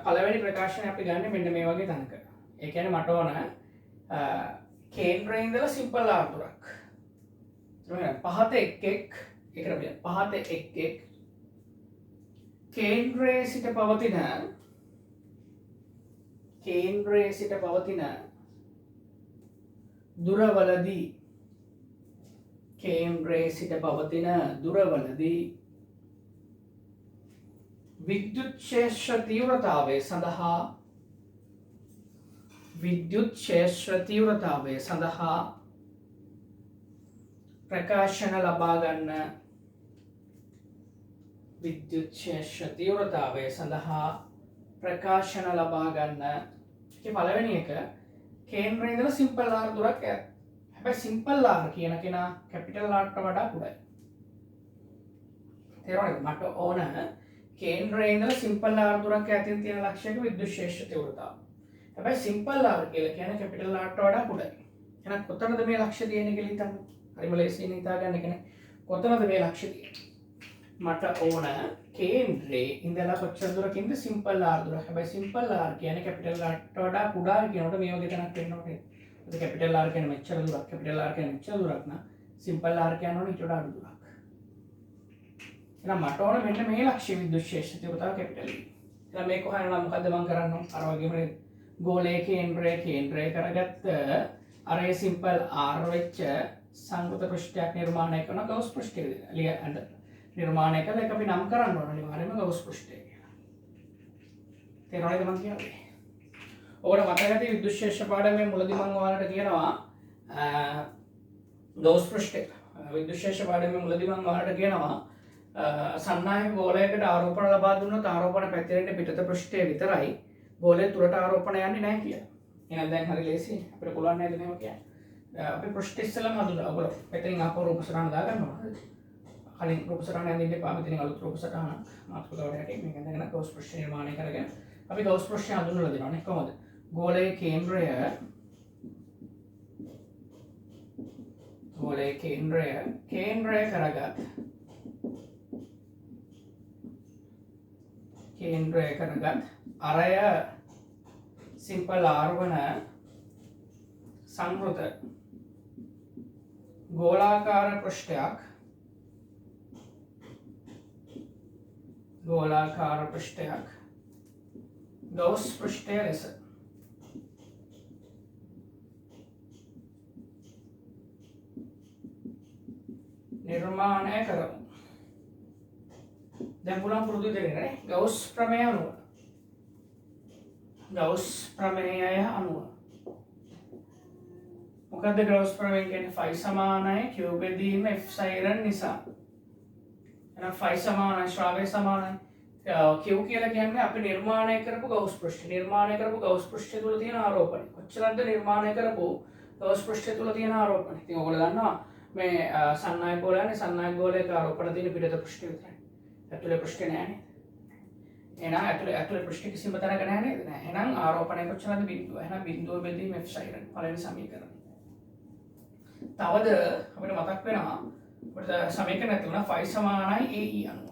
පළවෙනි ප්‍රකාශනය අපි ගන්න මෙන්න මේ වගේ තැනක. ඒ කියන්නේ මට ඕන කේන්ද්‍රයේ ඉඳලා සිම්පල් ආර්දුරක්. එහෙනම් පහත 1 1 ඒකට බලන්න. පහත 1 1 කේන්ද්‍රයේ සිට පවතින දුරවලදී විද්‍යුත් ක්ෂේත්‍ර තීව්‍රතාවය සඳහා ප්‍රකාශන ලබා ගන්න පළවෙනි එක කේන්ද්‍රයේ ඉඳලා සිම්පල් R දුරක් ඈත්. හැබැයි සිම්පල් R කියන කෙනා කැපිටල් R ට වඩා කුඩායි. තේරුණාද? මට ඕන කේන්ද්‍රයේ ඉඳලා සිම්පල් R දුරක් ඈතින් තියෙන ලක්ෂයක විද්‍යුත් ක්ෂේත්‍ර තීව්‍රතාව. හැබැයි සිම්පල් R කියලා කියන්නේ කැපිටල් R ට වඩා කුඩායි. එහෙනම් කොතනද මේ ලක්ෂ්‍ය තියෙන්නේ කියලා හිතන්න. හරිම ලේසියෙන් හිතා ගන්න එක නේ. කොතනද මේ ලක්ෂ්‍ය තියෙන්නේ? මට ඕන කේන්ද්‍රයේ ඉඳලා කොච්චර දුරකින්ද සිම්පල් R දුර. හැබැයි සිම්පල් R කියන්නේ කැපිටල් R ට වඩා කුඩා කියනකොට මේ වගේ තැනක් වෙන්න ඕනේ. ඒක කැපිටල් R කියන්නේ මෙච්චර දුරක්. කැපිටල් R කියන්නේ මෙච්චර දුරක් නම් සිම්පල් R කියනවනේ ඊට වඩා අඩු දුරක්. එහෙනම් මට ඕන මෙන්න මේ ලක්ෂ්‍ය විද්‍යුත් ක්ෂේත්‍ර තීව්‍රතාව කැපිටල් E. එහෙනම් මේක හොයනවා මොකද්ද මම කරන්න ඕන? අර වගේම ගෝලයේ කේන්ද්‍රය කරගත්ත අරේ සිම්පල් R වෙච්ච සංකෘත පෘෂ්ඨයක් නිර්මාණය කරන ගෞස් පෘෂ්ඨය නිර්මාණය කළ එක අපි නම් කරන්න ඕන අනිවාර්යයෙන්ම ගෞස් පෘෂ්ඨය කියලා. තේරුණාද මම කියන්නේ? ඔයාලා මතක ඇති විද්‍යුත් ක්ෂේත්‍ර පාඩමේ මුලදී මම ඔයාලට කියනවා ගෞස් පෘෂ්ඨය. විද්‍යුත් ක්ෂේත්‍ර පාඩමේ මුලදී මම ඔයාලට කියනවා සන්නායක ගෝලයකට ආරෝපණ ලබා දුන්නොත් ආරෝපණ පැතිරෙන්නේ පිටත පෘෂ්ඨය විතරයි. ගෝලයේ තුරට ආරෝපණ යන්නේ නැහැ කියලා. එහෙනම් දැන් හරි ලේසි. අපිට පුළුවන් නේද මේක කියන්න? අපි පෘෂ්ඨ ඉස්සෙල්ලාම හදුනා. ඔයගොල්ලෝ මෙතනින් ආපහු රූප සටහන දාගන්නවා. කලින් රූප සටහන ඇඳින්න එපා. මෙතනින් අලුත් රූප සටහන මාතෘකාවට හැටි මේක ඇඳගෙන ගෞස් පෘෂ්ඨ නිර්මාණය කරගෙන අපි ගෞස් පෘෂ්ඨය හඳුන්වලා දෙනවා නේ කොහොමද? ගෝලයේ කේන්ද්‍රය කරගත් අරය සිම්පල් R1 සංවෘත ගෝලාකාර පෘෂ්ඨයක් ගෞස් පෘෂ්ඨය ලෙස නිර්මාණය කරමු. දැන් පුළුවන් පුරුදු දෙන්නේ නේ ගෞස් ප්‍රමේය අනුව. මොකද්ද ගෞස් ප්‍රමේය කියන්නේ? ෆයි සමානයි q බෙදීම f සයිරන් නිසා. එහෙනම් ෆයි සමානයි ශ්‍රාවය සමානයි q කියලා කියන්නේ අපි නිර්මාණය කරපු ගෞස් පෘෂ්ඨ. නිර්මාණය කරපු ගෞස් පෘෂ්ඨය තුල තියෙන ආරෝපණය. කොච්චරද නිර්මාණය කරපු ගෞස් පෘෂ්ඨය තුල තියෙන ආරෝපණය? ඉතින් ඔයගොල්ලෝ දන්නවා මේ සන්නායක ගෝලයක ආරෝපණ තියෙන පිටත පෘෂ්ඨය විතරයි. ඇතුලේ පෘෂ්ඨය නැහැ නේද? එහෙනම් ඇතුලේ පෘෂ්ඨ කිසිම තැනක නැහැ නේද? නැහැ. එහෙනම් ආරෝපණය කොච්චරද? බිඳුව. එහෙනම් බිඳුව බෙදීම f සයිරන් පළවෙනි සමීකරණය. තවද අපිට මතක් වෙනවා අපිට සමීකරණ නැති වුණා ෆයි සමානයි AE අනුව.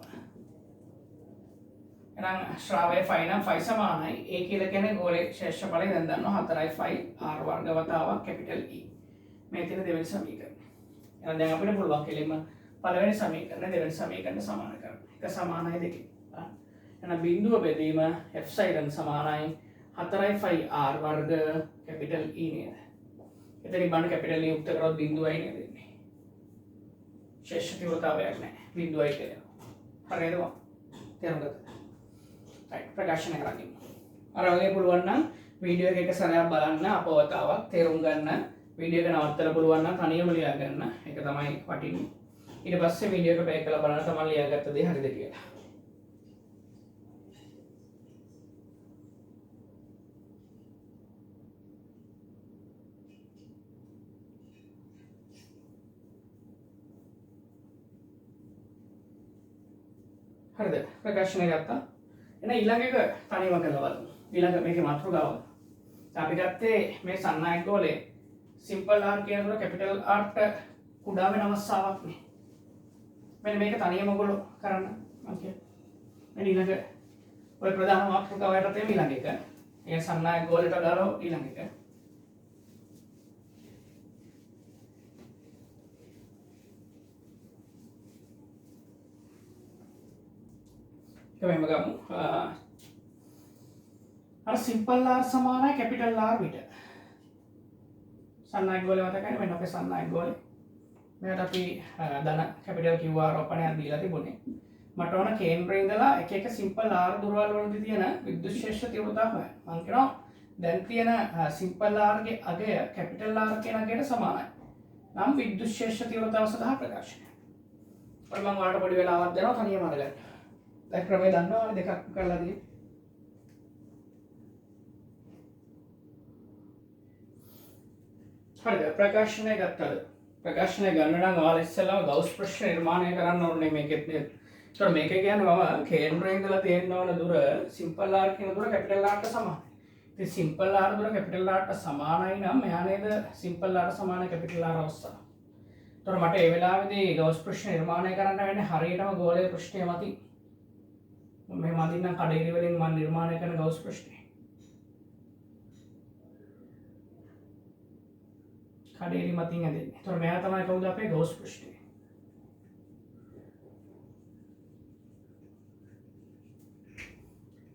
එහෙනම් ශ්‍රාවය ෆයි නම් ෆයි සමානයි a කියලා කියන්නේ ගෝලයේ ශේෂ්ඨඵලය දැන් දන්නවා 4යි ෆයි r වර්ග වතාවක් කැපිටල් E. මේ තියෙන දෙවෙනි සමීකරණය. එහෙනම් දැන් අපිට පුළුවන් කෙලින්ම පළවෙනි සමීකරණය දෙවෙනි සමීකරණයට සමාන කරන්න. එක සමානයි දෙකේ. එහෙනම් බිඳුව බෙදීම f සයිරන් සමානයි 4යි ෆයි r වර්ග කැපිටල් E නේද? එතනින් බලන්න කැපිටල් E යුක්ත කරොත් බිඳුවයි නේද එන්නේ. ශේෂ්ඨ තීව්‍රතාවයක් නැහැ. බිඳුවයි කියලා. හරියද? තේරුම් ගත්තා. right ප්‍රකාශනය කරගන්න. අර වගේ පුළුවන් නම් වීඩියෝ එක එක සැරයක් බලන්න අපවතාවක් තේරුම් ගන්න. වීඩියෝ එක නවත්තලා පුළුවන් නම් තනියම ලියා ගන්න. ඒක තමයි වටින්නේ. ඊට පස්සේ වීඩියෝ එක ප්ලේ කරලා බලන්න තමයි ලියාගත්ත දේ හරිද කියලා. හරිද? ප්‍රකාශනය ගත්තා. එහෙනම් ඊළඟ එක තනියම කරලා බලමු. ඊළඟ මේකේ මාතෘකාව. අපි ගත්තේ මේ සන්නායක ගෝලයේ සිම්පල් r කියනකොට කැපිටල් r ට කුඩා වෙන අවස්ථාවක් නේ. මෙන්න මේක තනියම ඔයගොල්ලෝ කරන්න මම කියන්නේ. මෙන්න ඊළඟ ඔය ප්‍රධාන මාතෘකාව යටතේ ඊළඟ එක. ඒ සන්නායක ගෝලයට දාලා ඊළඟ එක. මෙහෙම ගමු. අර සිම්පල් r සමානයි කැපිටල් R විට. සන්නායක ගෝලය මතකයි මෙන්න අපේ සන්නායක ගෝලය. මේකට අපි ධන කැපිටල් Q ආරෝපණයක් දීලා තිබුණේ. මට ඕන කේන්ද්‍රයේ ඉඳලා එක එක සිම්පල් R දුරවල් වලදී තියෙන විද්‍යුත් ශේෂ්ඨ තීව්‍රතාව හොයන්න. මම කියනවා දැන් තියෙන සිම්පල් R ගේ අගය කැපිටල් R කියන අගයට සමානයි. නම් විද්‍යුත් ශේෂ්ඨ තීව්‍රතාව සඳහා ප්‍රකාශනය. ඔය මම ඔයාලට පොඩි වෙලාවක් දෙනවා තනියම අරගන්න. දැන් ක්‍රමය දන්නවා දෙකක් කරලා දී. හරිද? ප්‍රකාශනය ගත්තද? ප්‍රකාශනය ගන්න නම් ඔයාලා ඉස්සෙල්ලාම ගවුස් ප්‍රශ්න නිර්මාණය කරන්න ඕනේ මේකෙත් නේද? ඒතකොට මේක කියන්නේ මම කේන්ද්‍රයෙන් ඉඳලා තියෙන්න ඕන දුර සිම්පල් r කියන දුර කැපිටල් r ට සමානයි. ඉතින් සිම්පල් r දුර කැපිටල් r ට සමානයි නම් මෙහා නේද සිම්පල් r සමාන කැපිටල් r අවස්ථාව. ඒතකොට මට ඒ වෙලාවේදී ගවුස් ප්‍රශ්න නිර්මාණය කරන්න වෙන්නේ හරියටම ගෝලීය පෘෂ්ඨය මතින්. මේ මතින් නම් කඩේරි වලින් මම නිර්මාණය කරන ගවුස් ප්‍රශ්නේ. කඩේරි මතින් ඇදෙන්නේ. ඒතකොට මෙයා තමයි කවුද අපේ ගවුස් පෘෂ්ඨය.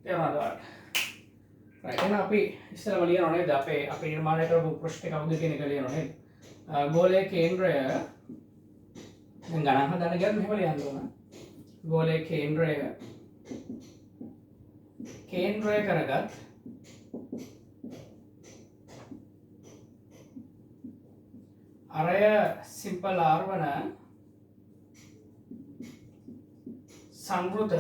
තේරුණාද? right එහෙනම් අපි ඉස්සෙල්ලාම ලියනවා නේද අපේ නිර්මාණය කරපු පෘෂ්ඨය කවුද කියන එක ලියනවා නේද? ගෝලයේ කේන්ද්‍රය දැන් ගණන් හදන්න ගියත් මෙහෙම ලියන්න ඕන. ගෝලයේ කේන්ද්‍රය කරගත් අරය සිම්පල් r වන සංවෘත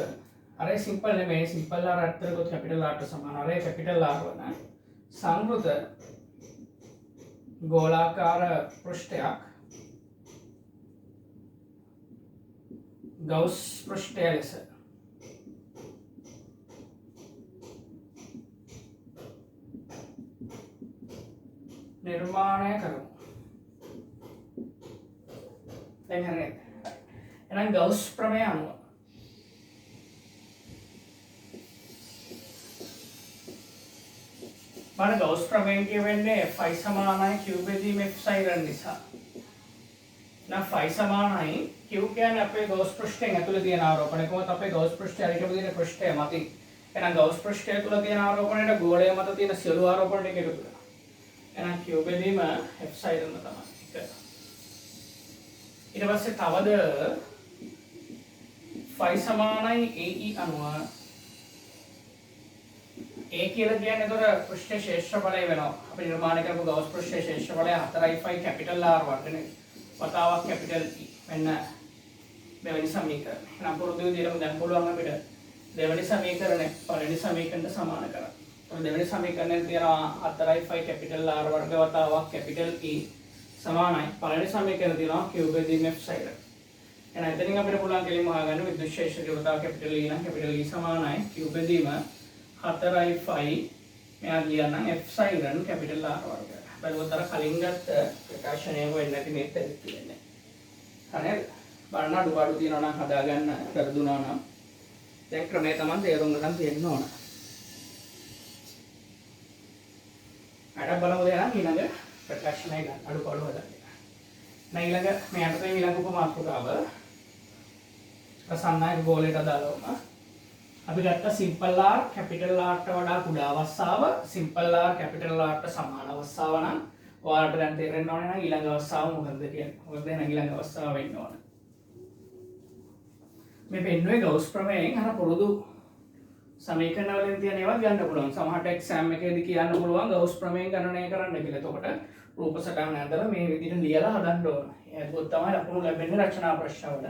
අරය සිම්පල් නෙමෙයි සිම්පල් r අතරකොත් කැපිටල් r ට සමාන අරය කැපිටල් r වන සංවෘත ගෝලාකාර පෘෂ්ඨයක් ගවුස් පෘෂ්ඨය ලෙස නිර්මාණය කරමු. දැන් හරියට. එහෙනම් ගවුස් ප්‍රමේය අනුව මම ගවුස් ප්‍රමේය කියවෙන්නේ phi සමානයි q බෙදීම f සයිරන් නිසා. නම් phi සමානයි q කියන්නේ අපේ ගවුස් පෘෂ්ඨයෙන් ඇතුලේ තියෙන ආරෝපණය. කොහොමද අපේ ගවුස් පෘෂ්ඨය හරියටම තියෙන පෘෂ්ඨය මතින්. එහෙනම් ගවුස් පෘෂ්ඨය තුල තියෙන ආරෝපණයට ගෝලය මත තියෙන සියලු ආරෝපණ ටික එකතු කරනවා. එහෙනම් q බෙදීම f සයිරන් තමයි. ඊට පස්සේ තවද phi සමානයි ae අනුව a කියලා කියන්නේ ඒතර පෘෂ්ඨ ශේෂ්ඨඵලය වෙනවා. අපි නිර්මාණය කරපු ගවුස් පෘෂ්ඨ ශේෂ්ඨඵලය 4යි phi කැපිටල් R වර්ගනේ වතාවක් කැපිටල් E. මෙන්න දෙවෙනි සමීකරණය. එහෙනම් පුරුදු විදිහටම දැන් පුළුවන් අපිට දෙවෙනි සමීකරණය පළවෙනි සමීකරණයට සමාන කරන්න. දෙවෙනි සමීකරණයේ තියෙනවා 4යි phi කැපිටල් R වර්ග වතාවක් කැපිටල් E සමානයි පළවෙනි සමීකරණය තියෙනවා q බෙදීම f සයිරන්. එහෙනම් එතනින් අපිට පුළුවන් කෙලින්ම හොයාගන්න විද්‍යුත් ශේෂ්ඨ තීව්‍රතාව කැපිටල් E නම් කැපිටල් E සමානයි q බෙදීම 4යි phi මෙයා ලියන්නම් f සයිරන් කැපිටල් R වර්ග. බලවත් අර කලින් ගත්ත ප්‍රකාශනය වෙන්නේ නැති මේක දෙන්නේ. හරිද? බලන්න අඩුපාඩු තියෙනවා නම් හදාගන්න පෙරදුනා නම් දැන් ක්‍රමය තමයි තේරුම් ගන්න තියෙන්න ඕන. අර බලමු දැන් ඊළඟ ප්‍රකාශනය ගන්න අඩුපාඩු හදන්න. දැන් ඊළඟ මේ යටතේ ඊළඟ උපමාත්‍රකාව සන්නායක ගෝලයට අදාළවම අපි ගත්ත සිම්පල් R කැපිටල් R ට වඩා කුඩා අවස්ථාව සිම්පල් R කැපිටල් R ට සමාන අවස්ථාව නම් ඔයාලට දැන් තේරෙන්න ඕනේ නම් ඊළඟ අවස්ථාව මොකක්ද කියන්නේ. මොකද දැන් ඊළඟ අවස්ථාව වෙන්න ඕන. මේ පෙන්නුවේ ගෞස් ප්‍රමේයයෙන් අර පුරුදු සමීකරණ වලින් තියෙන ඒවා ගන්න පුළුවන්. සමහරට එක්සෑම් එකේදී කියන්න පුළුවන් ගෞස් ප්‍රමේයයෙන් ගණනය කරන්න කියලා. එතකොට රූප සටහන ඇඳලා මේ විදිහට ලියලා හදන්න ඕන. ඒකත් තමයි ලකුණු ලැබෙන්නේ රචනා ප්‍රශ්නවල.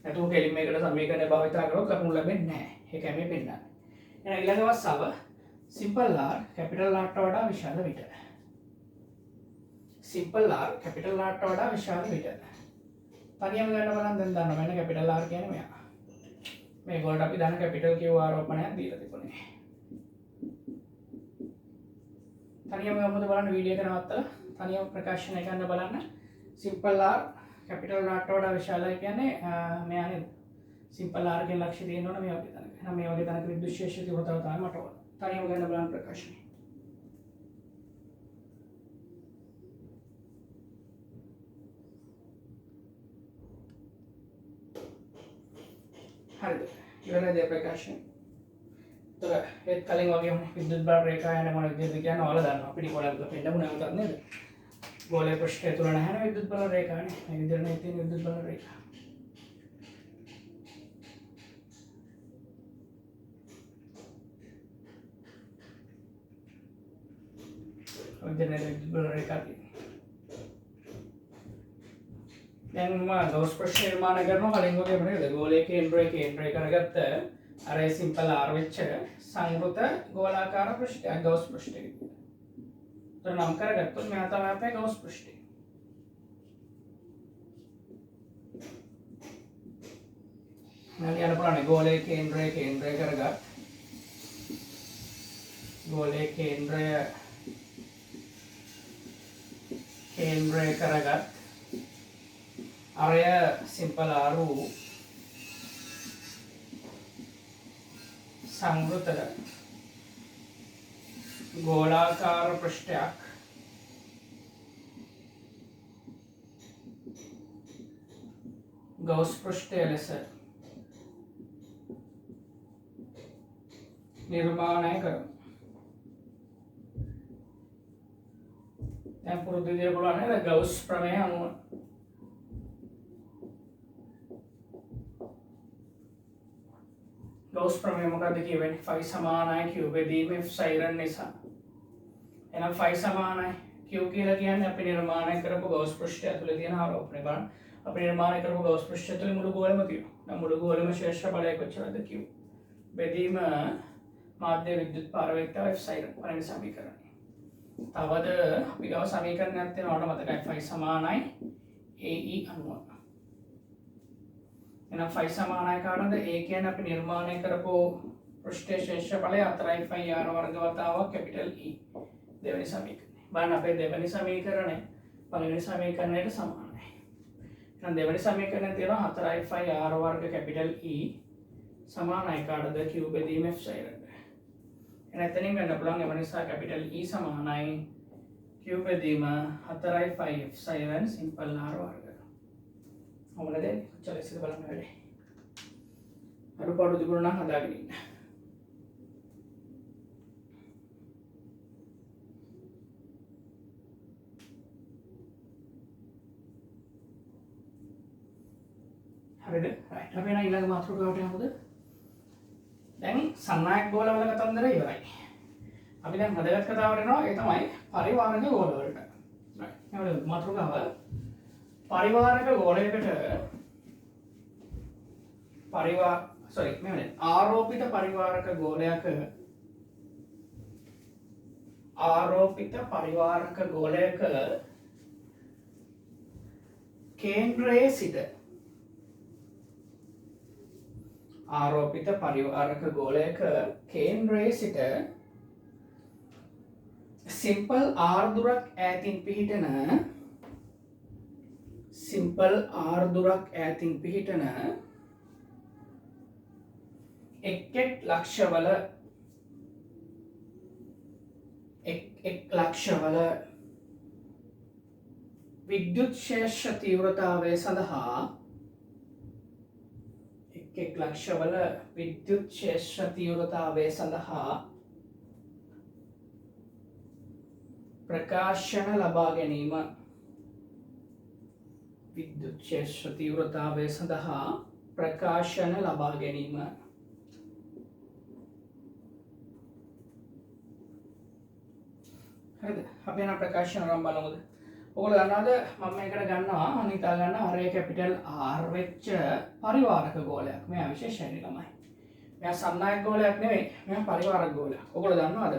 නැතුව කෙලින් මේකට සමීකරණ භාවිතා කරොත් ලකුණු ලැබෙන්නේ නැහැ. ඒකයි මේ පෙන්නන්නේ. එහෙනම් ඊළඟ අවස්ථාව සිම්පල් R කැපිටල් R ට වඩා විශාල විට. සිම්පල් R කැපිටල් R ට වඩා විශාල විට. තනියම ගන්න බලන්න දැන් දන්නවා මෙන්න කැපිටල් R කියන්නේ මෙයා. මේගොල්ලන්ට අපි දන්න කැපිටල් Q ආරෝපණයක් දීලා තිබුණේ. තනියම ගමුද බලන්න වීඩියෝ එක නවත්තලා තනියම ප්‍රකාශනය කරන්න බලන්න. සිම්පල් R කැපිටල් R ට වඩා විශාලයි කියන්නේ මෙයා නේද? සිම්පල් R කියන ලක්ෂ්‍ය තියෙන්න ඕන මේ වගේ තැනක. එහෙනම් මේ වගේ තැනක විද්‍යුත් ශේෂ්ත්‍රය තිබුණා තමයි මට ඕන. තනියම ගන්න බලන්න ප්‍රකාශනය. හරිද? ඉවරයි දෙය ප්‍රකාශනය. තොර ඒත් කලින් වගේ විද්‍යුත් බල රේඛා යන මොන විදිහද කියන්නේ ඔයාලා දන්නවා. පිටිකොලක් පෙන්නමු නැවතත් නේද? ගෝලයේ පෘෂ්ඨය තුල නැහැ විද්‍යුත් බල රේඛානේ. මේ විදිහට නේ තියෙන විද්‍යුත් බල රේඛා. විදිහට විද්‍යුත් බල රේඛා තියෙනවා. දැන් මම ගෞස් ප්‍රශ්න නිර්මාණය කරනවා කලින් වගේම නේද? ගෝලයේ කේන්ද්‍රය කරගත්ත අර සිම්පල් R වෙච්ච සංවෘත ගෝලාකාර පෘෂ්ඨයක් ගෞස් පෘෂ්ඨය. તો නම් කරගත්තොත් මෙයා තමයි අපේ ගෞස් පෘෂ්ඨය. නම් යන පුරානේ ගෝලයේ කේන්ද්‍රය කරගත් ගෝලයේ කේන්ද්‍රය කරගත් අරය සිම්පල් R වූ සංවෘත ගෝලාකාර පෘෂ්ඨයක් ගෞස් පෘෂ්ඨය ලෙස නිර්මාණය කරමු. දැන් පුරුදු විදිහට බලන්න නේද ගෞස් ප්‍රමේය අනුව ගෞස් ප්‍රමේය මොකක්ද කියවෙන්නේ? phi සමානයි q බෙදීම f සෛරන් නිසා. එහෙනම් phi සමානයි q කියලා කියන්නේ අපි නිර්මාණය කරපු ගෞස් පෘෂ්ඨය ඇතුලේ තියෙන ආරෝපණය බලන්න. අපි නිර්මාණය කරපු ගෞස් පෘෂ්ඨය ඇතුලේ මුළු ගෝලෙම තියෙනවා. දැන් මුළු ගෝලෙම ශේෂ්ඨ බලය කොච්චරද q. බෙදීම මාධ්‍ය විද්‍යුත් පාරවේගතාව f සෛරන් පළවෙනි සමීකරණය. තවද අපි ගාව සමීකරණයක් තියෙනවා මතකයි phi සමානයි ae අනුව. එහෙනම් phi සමානයි කාටද? a කියන්නේ අපි නිර්මාණය කරපු පෘෂ්ඨයේ ශේෂ්ඨ බලය 4යි phi r වර්ග වතාවක් කැපිටල් E. දෙවෙනි සමීකරණය. බලන්න අපේ දෙවෙනි සමීකරණය පළවෙනි සමීකරණයට සමානයි. එහෙනම් දෙවෙනි සමීකරණය තියෙනවා 4යි phi r වර්ග කැපිටල් E සමානයි කාටද? q බෙදීම f සෛරන්. එහෙනම් එතනින් ගන්න පුළුවන් එම නිසා කැපිටල් E සමානයි q බෙදීම 4යි phi f සෛරන් සිම්පල් r වර්ග. ඔමලද චලසිත බලන්න වැඩි. අඩුපාඩු තිබුණා නම් හදාගෙන ඉන්න. හරිද? රයිට්. අපි එන ඊළඟ මාතෘකාවට යමුද? දැන් සන්නායක ගෝලවල කතන්දර ඉවරයි. අපි දැන් වැදගත් කතාවට එනවා. ඒ තමයි පරිවාරක ගෝලවලට. රයිට්. එහෙනම් මාතෘකාව පරිවාරක ගෝලයකට ආරෝපිත පරිවාරක ගෝලයක කේන්ද්‍රයේ සිට සිම්පල් R දුරක් ඈතින් පිහිටන එක් ලක්ෂවල එක් ලක්ෂවල විද්‍යුත් ශේෂ්ඨ තීව්‍රතාවය සඳහා එක් ලක්ෂවල විද්‍යුත් ශේෂ්ඨ තීව්‍රතාවය සඳහා ප්‍රකාශන ලබා ගැනීම විද්‍යුත් ශේෂ්ඨ තීව්‍රතාවය සඳහා ප්‍රකාශන ලබා ගැනීම හරිද අපි යන ප්‍රකාශන ආරම්භ බලමුද ඔයගොල්ලෝ දන්නවද මම මේකට ගන්නවා අනිතා ගන්න R කැපිටල් R වෙච්ච පරිවාරක ගෝලයක් මෙයා විශේෂයි ළමයි මෙයා සම්නායක ගෝලයක් නෙවෙයි මෙයා පරිවාරක ගෝලයක් ඔයගොල්ලෝ දන්නවද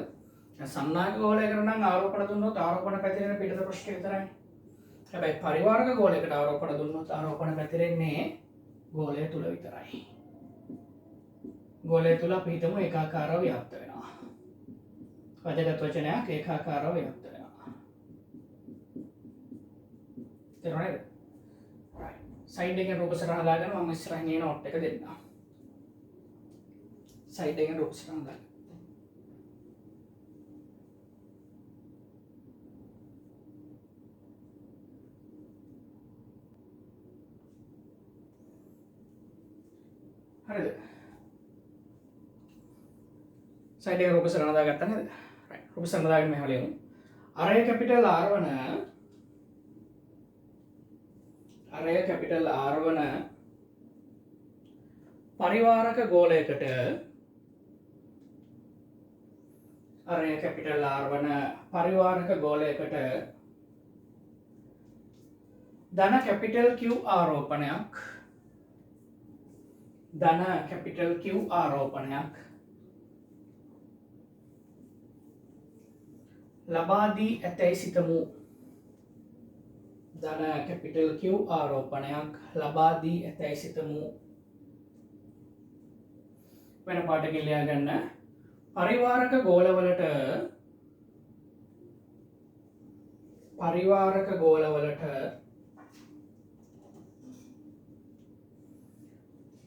සම්නායක ගෝලයකට නම් ආරෝපණ දුන්නොත් ආරෝපණ පැතිරෙන පිටත පෘෂ්ඨය විතරයි හැබැයි පරිවාරක ගෝලයකට ආරෝපණ දුන්නොත් ආරෝපණ පැතිරෙන්නේ ගෝලය තුල විතරයි ගෝලය තුල අපි හිතමු ඒකාකාරව ව්‍යාප්ත වෙනවා වැදගත් වචනයක් ඒකාකාරව ව්‍යාප්ත වෙනවා තේරුණාද right සයිඩ් එකෙන් රූප සටහන දාගෙන මම ඉස්සරහින් මේ නෝට් එක දෙන්නම් සයිඩ් එකෙන් රූප සටහන දාන්න හරිද සයිඩ් එකේ රූප සටහන දාගත්තා නේද right රූප සටහන දාගෙන මෙහෙම ලියමු R කැපිටල් R වන පරිවාරක ගෝලයකට ධන කැපිටල් Q ආරෝපණයක් ලබා දී ඇතැයි සිතමු ධන කැපිටල් Q ආරෝපණයක් ලබා දී ඇතැයි සිතමු වෙන පාඩකින් ලියා ගන්න පරිවාරක ගෝලවලට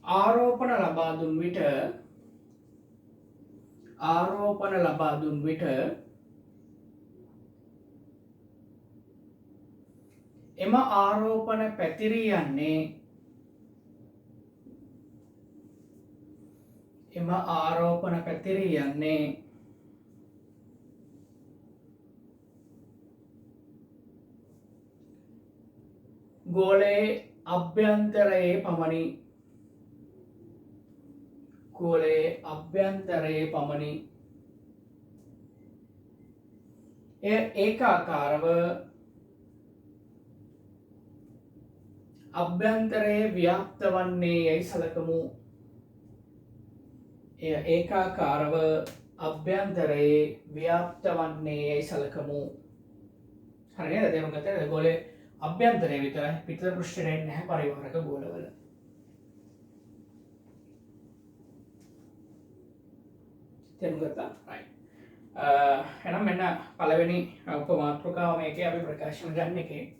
ආරෝපණ ලබා දුන් විට එම ආරෝපණ පැතිරී යන්නේ ගෝලයේ අභ්‍යන්තරයේ පමණි එය ඒකාකාරව අභ්‍යන්තරයේ ව්‍යාප්ත වන්නේ යයි සලකමු හරි නේද තේරුම් ගත්තද ගෝලයේ අභ්‍යන්තරයේ විතරයි පිටත පෘෂ්ඨයේ නැහැ පරිවාරක ගෝලවල තේරුම් ගත්තා right එහෙනම් මෙන්න පළවෙනි උපමාතෘකාව මේකේ අපි ප්‍රකාශන ගන්න එකේ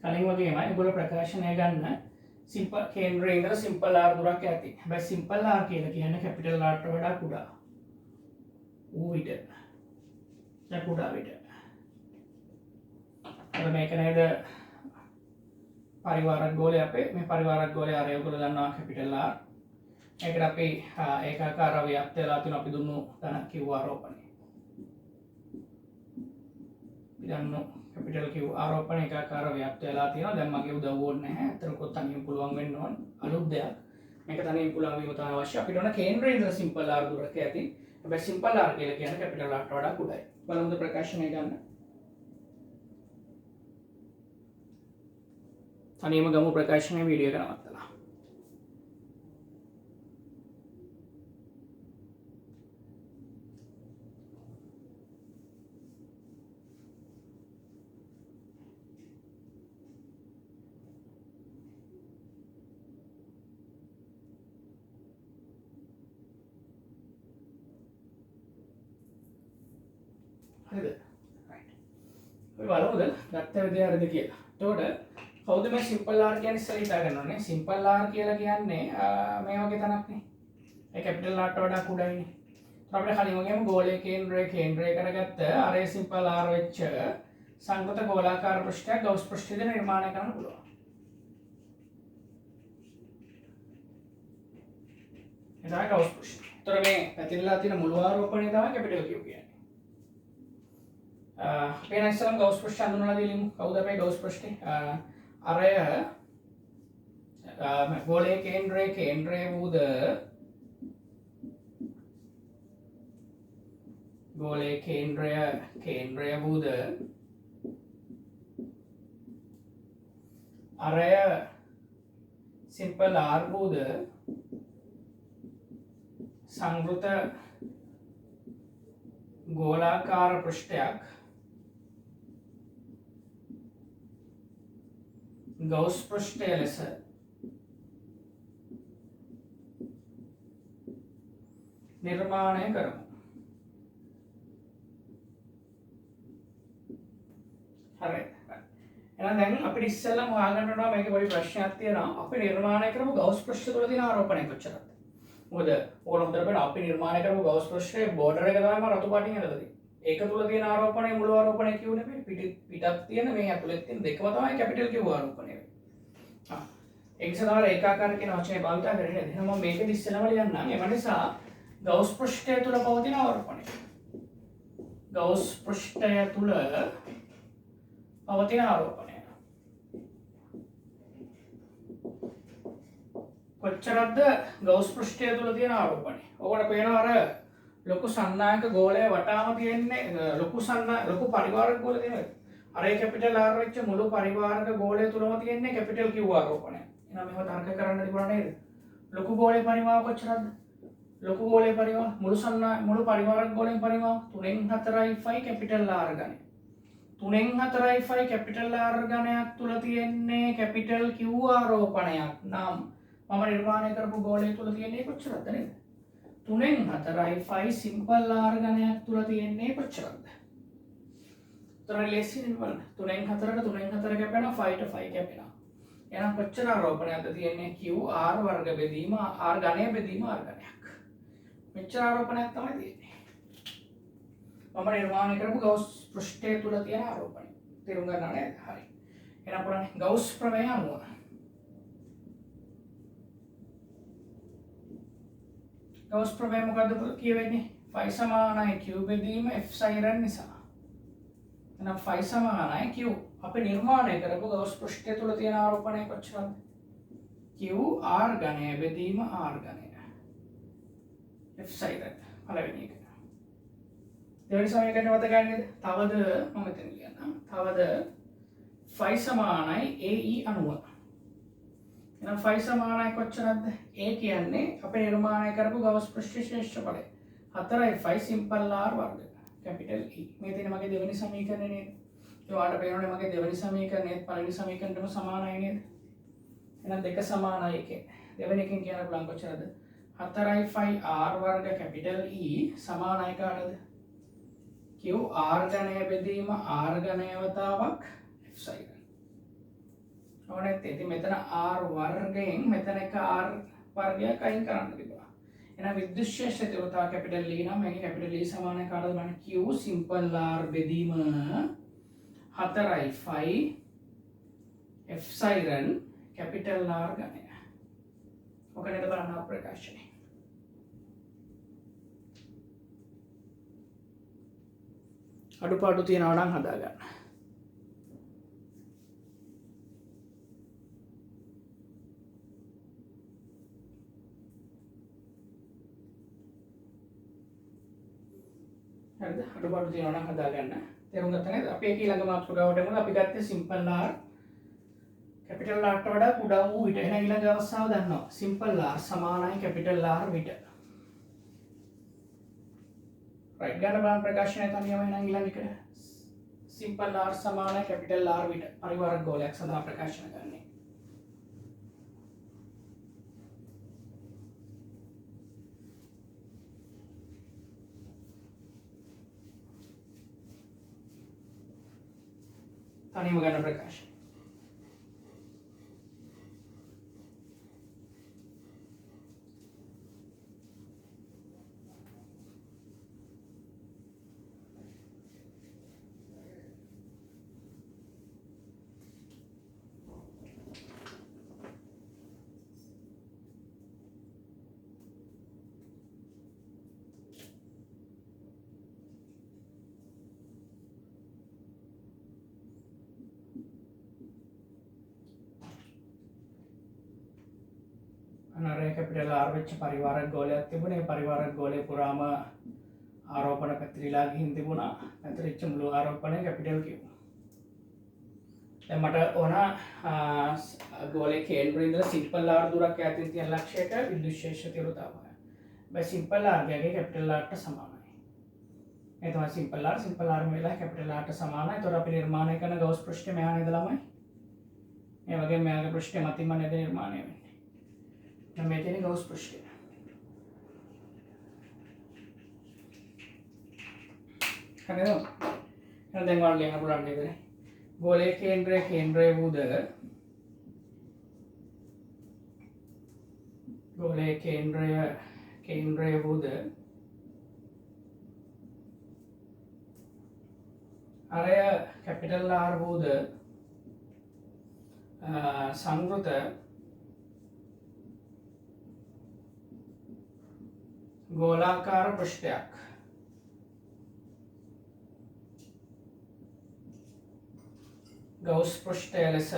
කලින් වගේම ඒගොල්ලෝ ප්‍රකාශනය ගන්න සිම්පල් කේන්ද්‍රයේ ඉඳලා සිම්පල් R දුරක් ඇති. හැබැයි සිම්පල් R කියලා කියන්නේ කැපිටල් R ට වඩා කුඩා. ඌ විට. කුඩා විට. එතකොට මේක නේද පරිවාරක ගෝලය අපේ මේ පරිවාරක ගෝලය අර ඒගොල්ලෝ දන්නවා කැපිටල් R. ඒකට අපි ඒකාකාර ව්‍යාප්ත වෙලා තියෙන අපි දුන්නු ධන Q ආරෝපණය. ඉතින් කැපිටල් Q ආරෝපණය ඒකාකාර ව්‍යාප්ත වෙලා තියෙනවා. දැන් මගේ උදව් ඕනේ නැහැ. අතනකොත් තනියම පුළුවන් වෙන්න ඕන. අලුත් දෙයක්. මේක තනියම පුළුවන් වීම තමයි අවශ්‍ය. අපිට ඕන කේන්ද්‍රයේ ඉඳලා සිම්පල් R දුරක ඇති. හැබැයි සිම්පල් R කියලා කියන්නේ කැපිටල් R ට වඩා කුඩායි. බලමුද ප්‍රකාශනය ගන්න. තනියම ගමු ප්‍රකාශනය වීඩියෝ එක නවත්තලා. හරිද? right. අපි බලමුද ගත්ත විදිය හරිද කියලා. එතකොට කවුද මේ සිම්පල් R කියන්නේ ඉස්සෙල්ලා හිතා ගන්න ඕනේ. සිම්පල් R කියලා කියන්නේ මේ වගේ තැනක් නේ. ඒ කැපිටල් ආර්ට වඩා කුඩායිනේ. අපිට කලින් වගේම ගෝලයේ කේන්ද්‍රය කරගත්ත අරේ සිම්පල් ආර් වෙච්ච සංකෘත ගෝලාකාර පෘෂ්ඨයක් ගවුස් පෘෂ්ඨයේදී නිර්මාණය කරන්න පුළුවන්. ඒ තමයි ගවුස් පෘෂ්ඨය. ඒතර මේ පැතිරලා තියෙන මුළු ආරෝපණය තමයි කැපිටල් Q කියන්නේ. අපේ ඉස්සරහම ගවුස් පෘෂ්ඨය හඳුන්වලා දෙලිමු. කවුද අපේ ගවුස් පෘෂ්ඨය? අරය ගෝලයේ කේන්ද්‍රය වූද ගෝලයේ කේන්ද්‍රය වූද අරය සිම්පල් ආර් වූද සංවෘත ගෝලාකාර පෘෂ්ඨයක් ගවුස් පෘෂ්ඨය ලෙස නිර්මාණය කරමු. හරි. එහෙනම් දැන් අපිට ඉස්සෙල්ලාම හොයාගන්න ඕන මේකේ පොඩි ප්‍රශ්නයක් තියෙනවා. අපි නිර්මාණය කරමු ගවුස් පෘෂ්ඨ තුළ තියෙන ආරෝපණය කොච්චරද? මොකද ඕගොල්ලෝ හොඳට බලන්න අපි නිර්මාණය කරමු ගවුස් පෘෂ්ඨයේ බෝඩර් එක තමයි රතු පාටින් හදලා තියෙන්නේ. ඒක තුළ තියෙන ආරෝපණය මුළු ආරෝපණය කියුනේ මේ පිටක් තියෙන මේ ඇතුළේ තියෙන දෙකම තමයි කැපිටල් Q ආරෝපණය වෙන්නේ. ඒක නිසා තමයි ඒකාකාර කියන වචනේ භාවිත කරන්නේ. එහෙනම් මම මේකෙදි ඉස්සෙල්ලාම ලියන්නම්. ඒ නිසා ගවුස් පෘෂ්ඨය තුළ පවතින ආරෝපණය. ගවුස් පෘෂ්ඨය තුළ පවතින ආරෝපණය. කොච්චරද ගවුස් පෘෂ්ඨය තුළ තියෙන ආරෝපණය? ඔකට පේනවා අර ලොකු සන්නායක ගෝලය වටාම තියෙන්නේ ලොකු පරිවාරක ගෝලය තියෙනවා. අර ඒ කැපිටල් R වෙච්ච මුළු පරිවාරක ගෝලය තුලම තියෙන්නේ කැපිටල් Q ආරෝපණය. එහෙනම් මේව තර්ක කරන්න තිබුණා නේද? ලොකු ගෝලයේ පරිමාව කොච්චරද? ලොකු ගෝලයේ පරිමාව මුළු පරිවාරක ගෝලයෙන් පරිමාව 3න් 4යි කැපිටල් R ගණය. 3න් 4යි කැපිටල් R ගණයක් තුල තියෙන්නේ කැපිටල් Q ආරෝපණයක් නම් මම නිර්මාණය කරපු ගෝලය තුල තියෙන්නේ කොච්චරද නේද? 3න් 4යි සිම්පල් R ගණයක් තුල තියෙන්නේ කොච්චරද? උත්තර ලේසියෙන් බලන්න. 3න් 4ට 3න් 4 කැපෙනවා 5ට 5 කැපෙනවා. එහෙනම් කොච්චර ආරෝපණයක්ද තියෙන්නේ? Q R වර්ග බෙදීම R ඝනය බෙදීම R ඝනයක්. මෙච්චර ආරෝපණයක් තමයි තියෙන්නේ. මම නිර්මාණය කරපු ගවුස් පෘෂ්ඨය තුල තියෙන ආරෝපණය. තේරුම් ගන්නවා නේද? හරි. එහෙනම් බලන්න ගවුස් ප්‍රමේය අනුව ගවුස් ප්‍රමේය මොකද්ද කියවෙන්නේ? phi සමානයි Q බෙදීම F සයිරන් නිසා. එහෙනම් phi සමානයි Q. අපි නිර්මාණය කරපු ගවුස් පෘෂ්ඨය තුල තියෙන ආරෝපණය කොච්චරද? Q R ඝනය බෙදීම R ඝනය. F සයිරන් පළවෙනි එක. දෙවෙනි සමීකරණය මත ගන්නේද? තවද මම මෙතන ලියන්නම්. තවද phi සමානයි AE 90. එහෙනම් phi සමානයි කොච්චරද? A කියන්නේ අපේ නිර්මාණය කරපු ගවුස් පෘෂ්ඨයේ ශ්‍රේෂ්ඨ බලය. 4යි phi සිම්පල් R වර්ග. Capital E. මේ තියෙන මගේ දෙවෙනි සමීකරණය නේද? ඒ වාට පේනවනේ මගේ දෙවෙනි සමීකරණයත් පළවෙනි සමීකරණයටම සමානයි නේද? එහෙනම් දෙක සමානයි එකේ. දෙවෙනි එකෙන් කියන්න පුළුවන් කොච්චරද? 4යි phi R වර්ග කැපිටල් E සමානයි කාටද? Q R ඝනය බෙදීම R ඝනය වතාවක් F සයිරන්. ඕනෙත් ඉතින් මෙතන R වර්ගයෙන් මෙතන එක R වර්ගයක් අයින් කරන්න තිබුණා. එහෙනම් විද්‍යුත් ක්ෂේත්‍රය තව කැපිටල් E නම් මේකේ කැපිටල් E සමානයි කාටද බලන්න? Q සිම්පල් R බෙදීම 4යි phi F siren capital R ඝනය. ඔක නේද බලන්න ප්‍රකාශනය. අඩුපාඩු තියෙනවා නම් හදා ගන්න. හරිද? අඩුපාඩු තියෙනවා නම් හදා ගන්න. තේරුම් ගත්තා නේද? අපි ඒක ඊළඟ මාතෘකාවට යමු. අපි ගත්තේ සිම්පල් R කැපිටල් R ට වඩා කුඩා වූ විට. එහෙනම් ඊළඟ අවස්ථාව දන්නවා. සිම්පල් R සමානයි කැපිටල් R විට. right ගන්න බලන්න ප්‍රකාශනය තමයි එහෙනම් ඊළඟ එක. සිම්පල් R සමානයි කැපිටල් R විට. පරිවාරක ගෝලයක් සඳහා ප්‍රකාශන කරන්නේ. තනියම ගන්න ප්‍රකාශන. අර කැපිටල් R වෙච්ච පරිවාරක ගෝලයක් තිබුණේ. ඒ පරිවාරක ගෝලය පුරාම ආරෝපණ පැතිරිලා ගිහින් තිබුණා. පැතිරිච්ච මුළු ආරෝපණය කැපිටල් Q. දැන් මට ඕන ගෝලයේ කේන්ද්‍රයේ ඉඳලා සිම්පල් R දුරක් ඈතින් තියෙන ලක්ෂයක විද්‍යුත් ක්ෂේත්‍ර තීව්‍රතාවය. මේ සිම්පල් R ගගේ කැපිටල් R ට සමානයි. ඒ තමයි සිම්පල් R මෙලා කැපිටල් R ට සමානයි. ඒතකොට අපි නිර්මාණය කරන ගවුස් පෘෂ්ඨය මෙහා නේද ළමයි? මේ වගේ මෙයාගේ පෘෂ්ඨය මතින්ම නේද නිර්මාණය වෙන්නේ. දැන් මේ තියෙන ගවුස් පෘෂ්ඨය. හරිද? එහෙනම් දැන් ඔයාලා ලියන්න පුළුවන් නේද? ගෝලයේ කේන්ද්‍රය වූද ගෝලයේ කේන්ද්‍රය වූද අරය කැපිටල් R වූද සංවෘත ගෝලාකාර පෘෂ්ඨයක් ගවුස් පෘෂ්ඨය ලෙස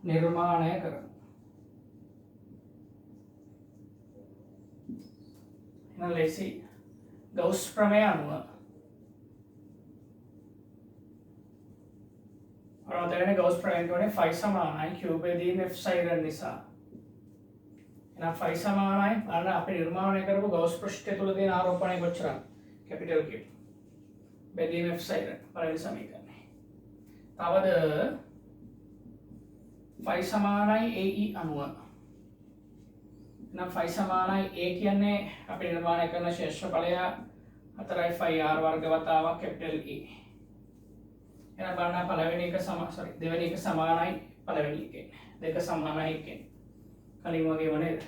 නිර්මාණය කරනවා. එහෙනම් ලේසි ගවුස් ප්‍රමේය අනුව අරතගෙන ගවුස් ප්‍රමේය කියන්නේ phi සමානයි q බෙදීම epsilon නිසා. එහෙනම් phi සමානයි අර අපි නිර්මාණය කරපු ගවුස් පෘෂ්ඨය තුල තියෙන ආරෝපණය කොච්චරද? Capital Q. බෙදීම epsilon පළවෙනි සමීකරණය. තවද phi සමානයි AE අනුව. එහෙනම් phi සමානයි A කියන්නේ අපි නිර්මාණය කරන ක්ෂේත්‍රඵලය 4යි phi r වර්ග වතාවක් කැපිටල් E. එහෙනම් බලන්න පළවෙනි එක දෙවෙනි එක සමානයි පළවෙනි එකෙන්. දෙක සමානයි එකෙන්. කලින් වගේම නේද?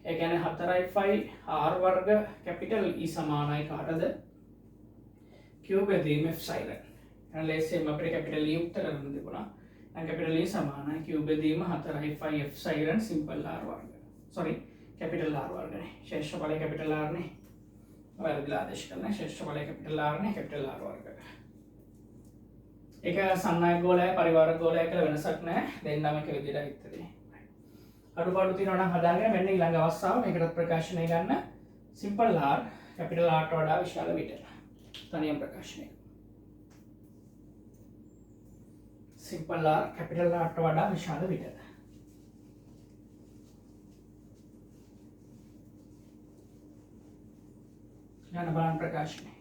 ඒ කියන්නේ 4යි phi r වර්ග කැපිටල් E සමානයි කාටද? Q බෙදීම epsilon. එහෙනම් ලේසියෙන්ම අපිට කැපිටල් E උත්තර කරන්න තිබුණා. දැන් කැපිටල් E සමානයි Q බෙදීම 4යි phi epsilon සිම්පල් r වර්ග. Capital R වර්ගනේ. ශේෂ්ඨඵලය කැපිටල් R නේ. වැරදිලා ආදේශ කරන ශේෂ්ඨඵලය කැපිටල් R නේ කැපිටල් R වර්ග. ඒක සන්නායක ගෝලය පරිවාරක ගෝලය කියලා වෙනසක් නැහැ. දෙන්නම එක විදිහට හිටතේ. අඩුපාඩු තියෙනවා නම් හදාගෙන මෙන්න ඊළඟ අවස්ථාව මේකට ප්‍රකාශනය ගන්න සිම්පල් R කැපිටල් R ට වඩා විශාල විට. තනියම ප්‍රකාශනය. සිම්පල් R කැපිටල් R ට වඩා විශාල විට. යන බලන්න ප්‍රකාශනය.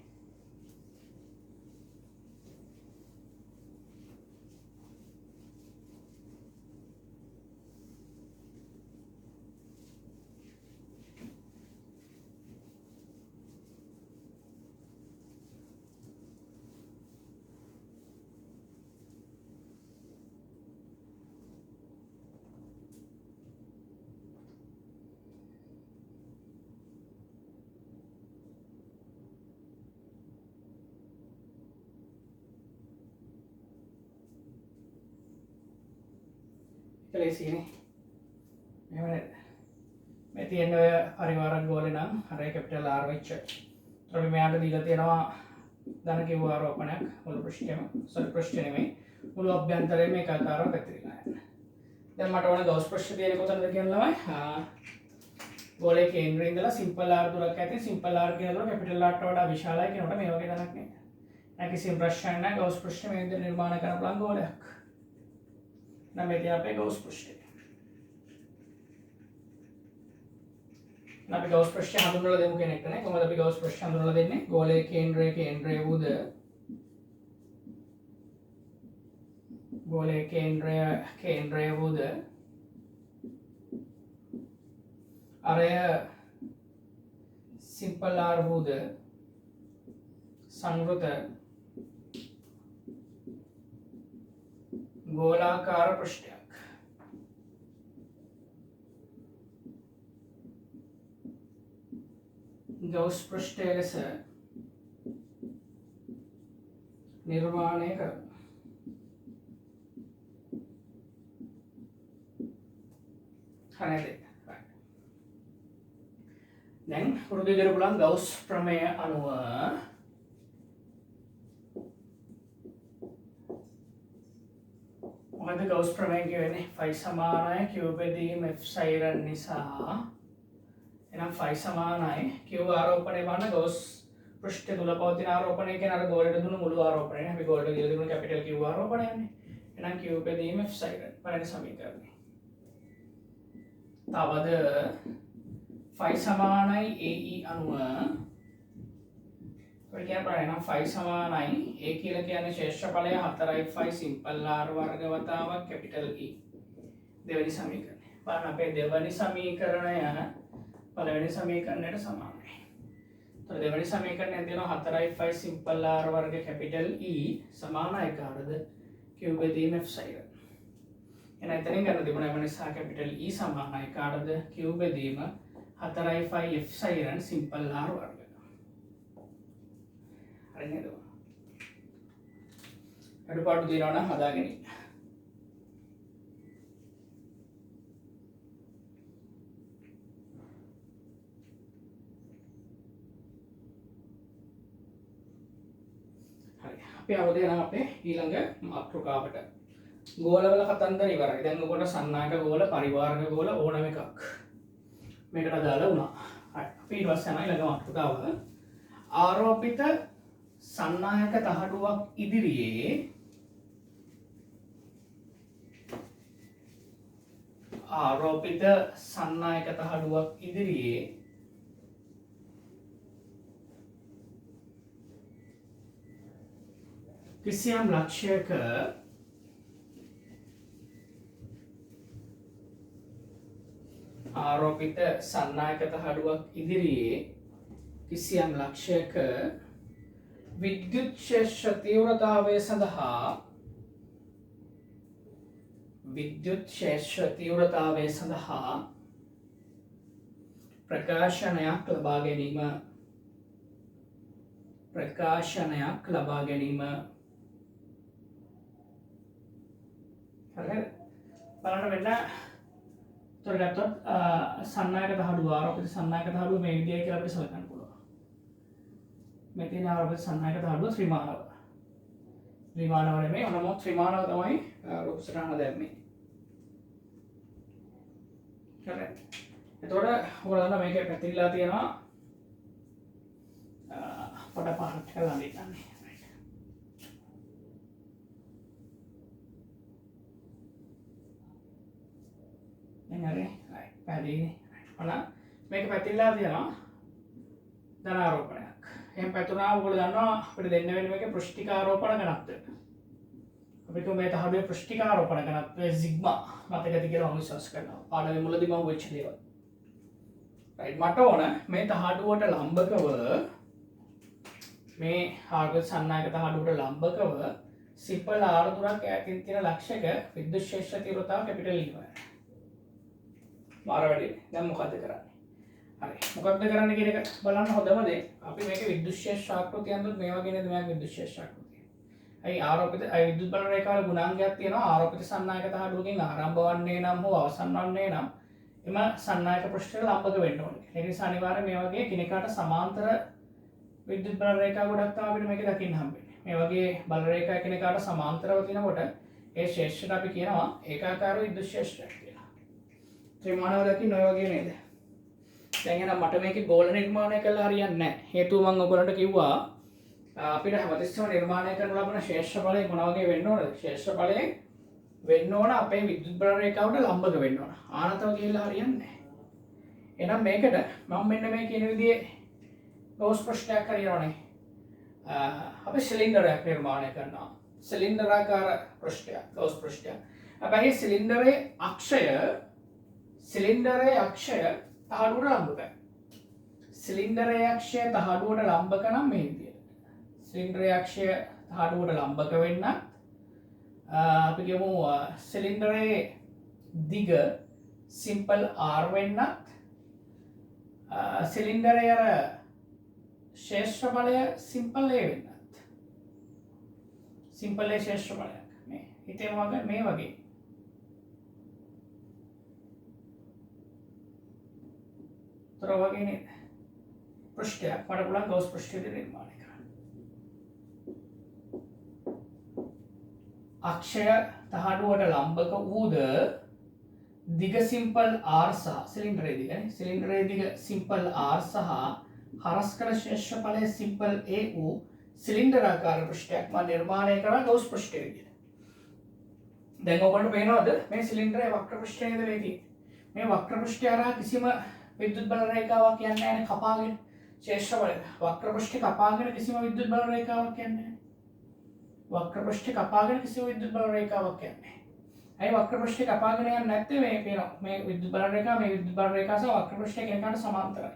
ලේසිනේ. මේ තියෙන ඔය පරිවාරක ගෝලේ නම් අර කැපිටල් R වෙච්ච. ඒතර මෙයාට දීලා තියෙනවා ධන කිව්ව ආරෝපණයක් මුළු පෘෂ්ඨය නෙමෙයි මුළු අභ්‍යන්තරයේම ඒකාකාරව පැතිරෙලා යන. දැන් මට ඕන ගවුස් පෘෂ්ඨය තියෙන්නේ කොතනද කියන ළමයි? ගෝලයේ කේන්ද්‍රයේ ඉඳලා සිම්පල් R දුරක් ඇති සිම්පල් R කියන දුර කැපිටල් R ට වඩා විශාලයි කියනකොට මේ වගේ ධනක් නේ. නැ කිසිම ප්‍රශ්නයක් නැහැ ගවුස් පෘෂ්ඨය මේ විදිහට නිර්මාණය කරන්න පුළුවන් ගෝලයක්. නම් මේ තියා අපේ ගවුස් පෘෂ්ඨය. අපි ගවුස් පෘෂ්ඨය හඳුන්වලා දෙමු කෙනෙක්ට නේ. කොහොමද අපි ගවුස් පෘෂ්ඨය හඳුන්වලා දෙන්නේ? ගෝලයේ කේන්ද්‍රය වූද ගෝලයේ කේන්ද්‍රය වූද අරය සිම්පල් R වූද සංවෘත ගෝලාකාර පෘෂ්ඨයක්. ගවුස් පෘෂ්ඨය ලෙස නිර්මාණය කරනවා. හරිද? දැන් පුරුදු කරපු බලන් ගවුස් ප්‍රමේය අනුව මොකද මොකද ගෞස් ප්‍රමේය කියවෙන්නේ phi සමානයි q බෙදීම f සයිරන් නිසා එහෙනම් phi සමානයි q ආරෝපණය වන ගෞස් පෘෂ්ඨ තුල පවතින ආරෝපණය කියන අර ගෝලයට දුන්නු මුළු ආරෝපණය නේ අපි ගෝලයට දීලා තිබුණ කැපිටල් q ආරෝපණයනේ එහෙනම් q බෙදීම f සයිරන් පළවෙනි සමීකරණය තවද phi සමානයි ae අනුව ඔය කියන ප්‍රාණය නම් phi සමානයි a කියලා කියන්නේ ශේෂ්ඨඵලය 4යි phi සිම්පල් r වර්ග වතාවක් කැපිටල් E දෙවෙනි සමීකරණය. බලන්න අපේ දෙවෙනි සමීකරණය පළවෙනි සමීකරණයට සමානයි. ඒතර දෙවෙනි සමීකරණයෙන් තියෙනවා 4යි phi සිම්පල් r වර්ග කැපිටල් E සමානයි කාටද? q බෙදීම f සයිරන්. එහෙනම් එතනින් ගන්න තිබුණා එම නිසා කැපිටල් E සමානයි කාටද? q බෙදීම 4යි phi f siren simple r වර්ග. හරිද? අඩුපාඩු තියෙනවා නම් හදාගෙන ඉන්න. හරි. අපි ආවද යනවා අපේ ඊළඟ මාතෘකාවට. ගෝලවල කතන්දර ඉවරයි. දැන් ඔකට සන්නායක ගෝල, පරිවාරක ගෝල ඕනම එකක්. මේකට අදාළ වුණා. හරි. අපි ඊට පස්සේ යනවා ඊළඟ මාතෘකාව. ආරෝපිත සන්නායක තහඩුවක් ඉදිරියේ කිසියම් ලක්ෂයක විද්‍යුත් ක්ෂේත්‍ර තීව්‍රතාවය සඳහා ප්‍රකාශනයක් ලබා ගැනීම හරිද? බලන්න මෙන්න තොර ගත්තොත් සන්නායක තහඩුව ආරෝපිත සන්නායක තහඩුව මේ විදිහයි කියලා අපිට සලකන්න පුළුවන්. මේ තියෙන ආරෝපිත සන්නායක තහඩුව ත්‍රිමානව. ත්‍රිමානව නෙමෙයි ඔනම ත්‍රිමානව තමයි රූප සටහන දැම්මේ. හරි. එතකොට ඔයාලා දන්නා මේකේ පැතිරිලා තියෙනවා පොඩ පහක් කියලා දෙන්නේ. හරි පැහැදිලිනේ. ඔන්න මේක පැතිරලා තියෙනවා ධනාරෝපණයක්. එහෙන් පැතුණාම ඔයගොල්ලෝ දන්නවා අපිට දෙන්න වෙන මේකේ පෘෂ්ඨික ආරෝපණ ඝනත්වය. අපිට මේ තහඩුවේ පෘෂ්ඨික ආරෝපණ ඝනත්වය සිග්මා මතකද කියලා මම විශ්වාස කරනවා. පාඩමේ මුලදී මම වෙච්ච දේවල්. රයිට් මට ඕන මේ තහඩුවට ලම්බකව මේ ආර්ග සන්නායක තහඩුවට ලම්බකව සිම්පල් r දුරක් ඈතින් තියෙන ලක්ෂයක විද්‍යුත් ක්ෂේත්‍ර තීව්‍රතාව කැපිටල් E වයි. මාර වැඩි. දැන් මොකද්ද කරන්නේ? හරි. මොකක්ද කරන්න කියන එක බලන්න හොඳම දේ. අපි මේකේ විද්‍යුත් ක්ෂේත්‍ර ආකෘතිය අඳුත් මේ වගේ නේද මේක විද්‍යුත් ක්ෂේත්‍ර ආකෘතිය. අයි ආරෝපිත විද්‍යුත් බල රේඛාවල ගුණාංගයක් තියෙනවා. ආරෝපිත සන්නායක තහඩුවකින් ආරම්භ වන්නේ නම් හෝ අවසන් වන්නේ නම් එම සන්නායක පෘෂ්ඨයට ලම්බක වෙන්න ඕනේ. ඒ නිසා අනිවාර්යයෙන් මේ වගේ කිනේකට සමාන්තර විද්‍යුත් බල රේඛා ගොඩක් තමයි අපිට මේක දකින්න හම්බෙන්නේ. මේ වගේ බල රේඛා එකිනෙකාට සමාන්තරව තිනකොට ඒ ක්ෂේත්‍රයට අපි කියනවා ඒකාකාර විද්‍යුත් ක්ෂේත්‍රයක් කියලා. ත්‍රිමානව දකින්න ඔය වගේ නේද? දැන් එහෙනම් මට මේකේ ගෝල නිර්මාණය කළා හරියන්නේ නැහැ. හේතුව මම ඔයගොල්ලන්ට කිව්වා අපිට හැමතිස්සෙම නිර්මාණය කරන ලබන ක්ෂේත්‍රඵලය මොන වගේ වෙන්න ඕනද? ක්ෂේත්‍රඵලය වෙන්න ඕන අපේ විද්‍යුත් බල රේඛාවට ලම්බක වෙන්න ඕන. ආනතව කියලා හරියන්නේ නැහැ. එහෙනම් මේකට මම මෙන්න මේ කියන විදිහේ ගෝස් ප්‍රශ්නයක් හරියනවනේ. අපි සිලින්ඩරයක් නිර්මාණය කරනවා. සිලින්ඩරාකාර පෘෂ්ඨයක්, ගෝස් පෘෂ්ඨයක්. අපේ සිලින්ඩරයේ අක්ෂය තහඩුවට ලම්බකයි. සිලින්ඩරයේ අක්ෂය තහඩුවට ලම්බක නම් මේ විදිහට. සිලින්ඩරයේ අක්ෂය තහඩුවට ලම්බක වෙන්න අපි කියමු සිලින්ඩරයේ දිග සිම්පල් r වෙන්නත් සිලින්ඩරයේ අර ක්ෂේත්‍රඵලය සිම්පල් a වෙන්නත්. සිම්පල් a ක්ෂේත්‍රඵලයක් මේ හිතේම වගේ මේ වගේ තර වගේ නේද? පෘෂ්ඨයක් මට පුළුවන් ගෝස් පෘෂ්ඨය නිර්මාණය කරන්න. අක්ෂය තහඩුවට ලම්බක වූද දිග සිම්පල් R සහ සිලින්ඩරයේ දිග සිලින්ඩරයේ දිග සිම්පල් R සහ හරස්කර ශේෂ්ඨඵලය සිම්පල් A වූ සිලින්ඩරාකාර පෘෂ්ඨයක් මා නිර්මාණය කරන ගෞස් පෘෂ්ඨය විදිහට. දැන් ඔයගොල්ලන්ට පේනවද මේ සිලින්ඩරයේ වක්‍ර පෘෂ්ඨය නේද මේ තියෙන්නේ. මේ වක්‍ර පෘෂ්ඨය හරහා කිසිම විද්‍යුත් බල රේඛාවක් යන්නේ නැහැ නේ කපාගෙන ශේෂ්ඨඵලය. වක්‍ර පෘෂ්ඨය කපාගෙන කිසිම විද්‍යුත් බල රේඛාවක් යන්නේ නැහැ. වක්‍ර පෘෂ්ඨය කපාගෙන කිසිම විද්‍යුත් බල රේඛාවක් යන්නේ නැහැ. ඇයි වක්‍ර පෘෂ්ඨය කපාගෙන යන්නේ නැත්තේ මේ පේනවා මේ විද්‍යුත් බල රේඛාව මේ විද්‍යුත් බල රේඛාව සහ වක්‍ර පෘෂ්ඨය කෙනකට සමාන්තරයි.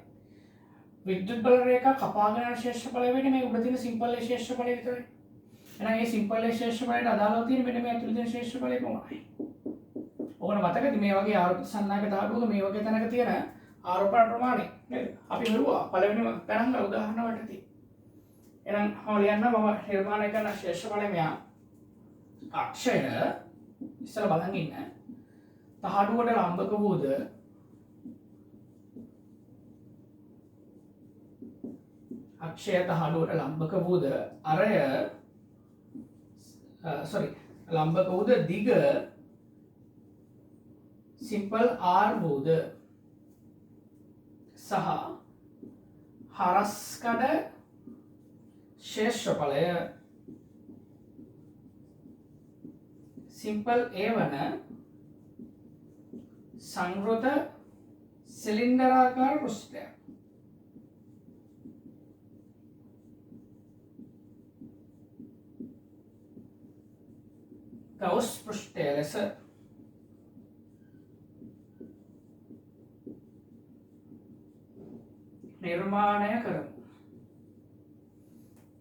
විද්‍යුත් බල රේඛා කපාගෙන යන ශේෂ්ඨඵලය වෙන්නේ මේ උඩ තියෙන සිම්පල් ඒ ශේෂ්ඨඵලය විතරයි. එහෙනම් මේ සිම්පල් ඒ ශේෂ්ඨඵලයට අදාළව තියෙන මෙන්න මේ ඇතුළේ තියෙන ශේෂ්ඨඵලය කොහොමයි? ඕකන මතකද මේ වගේ ආරෝපිත සන්නායක ධාතුවක මේ වගේ තැනක තියෙන ආරෝපණ ප්‍රමාණය නේද? අපි බලුවා පළවෙනිම ගණන් වල උදාහරණ වලදී. එහෙනම් මම ලියන්න මම නිර්මාණය කරන ශේෂ්ඨඵලය මෙයා අක්ෂය ඉස්සර බලන් ඉන්න. තහඩුවට ලම්බක වූද අක්ෂය තහඩුවට ලම්බක වූද අරය ලම්බක වූද දිග සිම්පල් R වූද සහ හරස්කඩ ශේෂ්ඨඵලය සිම්පල් A වන සංවෘත සිලින්ඩරාකාර පෘෂ්ඨයක්. ගෞස් පෘෂ්ඨය ලෙස නිර්මාණය කරමු.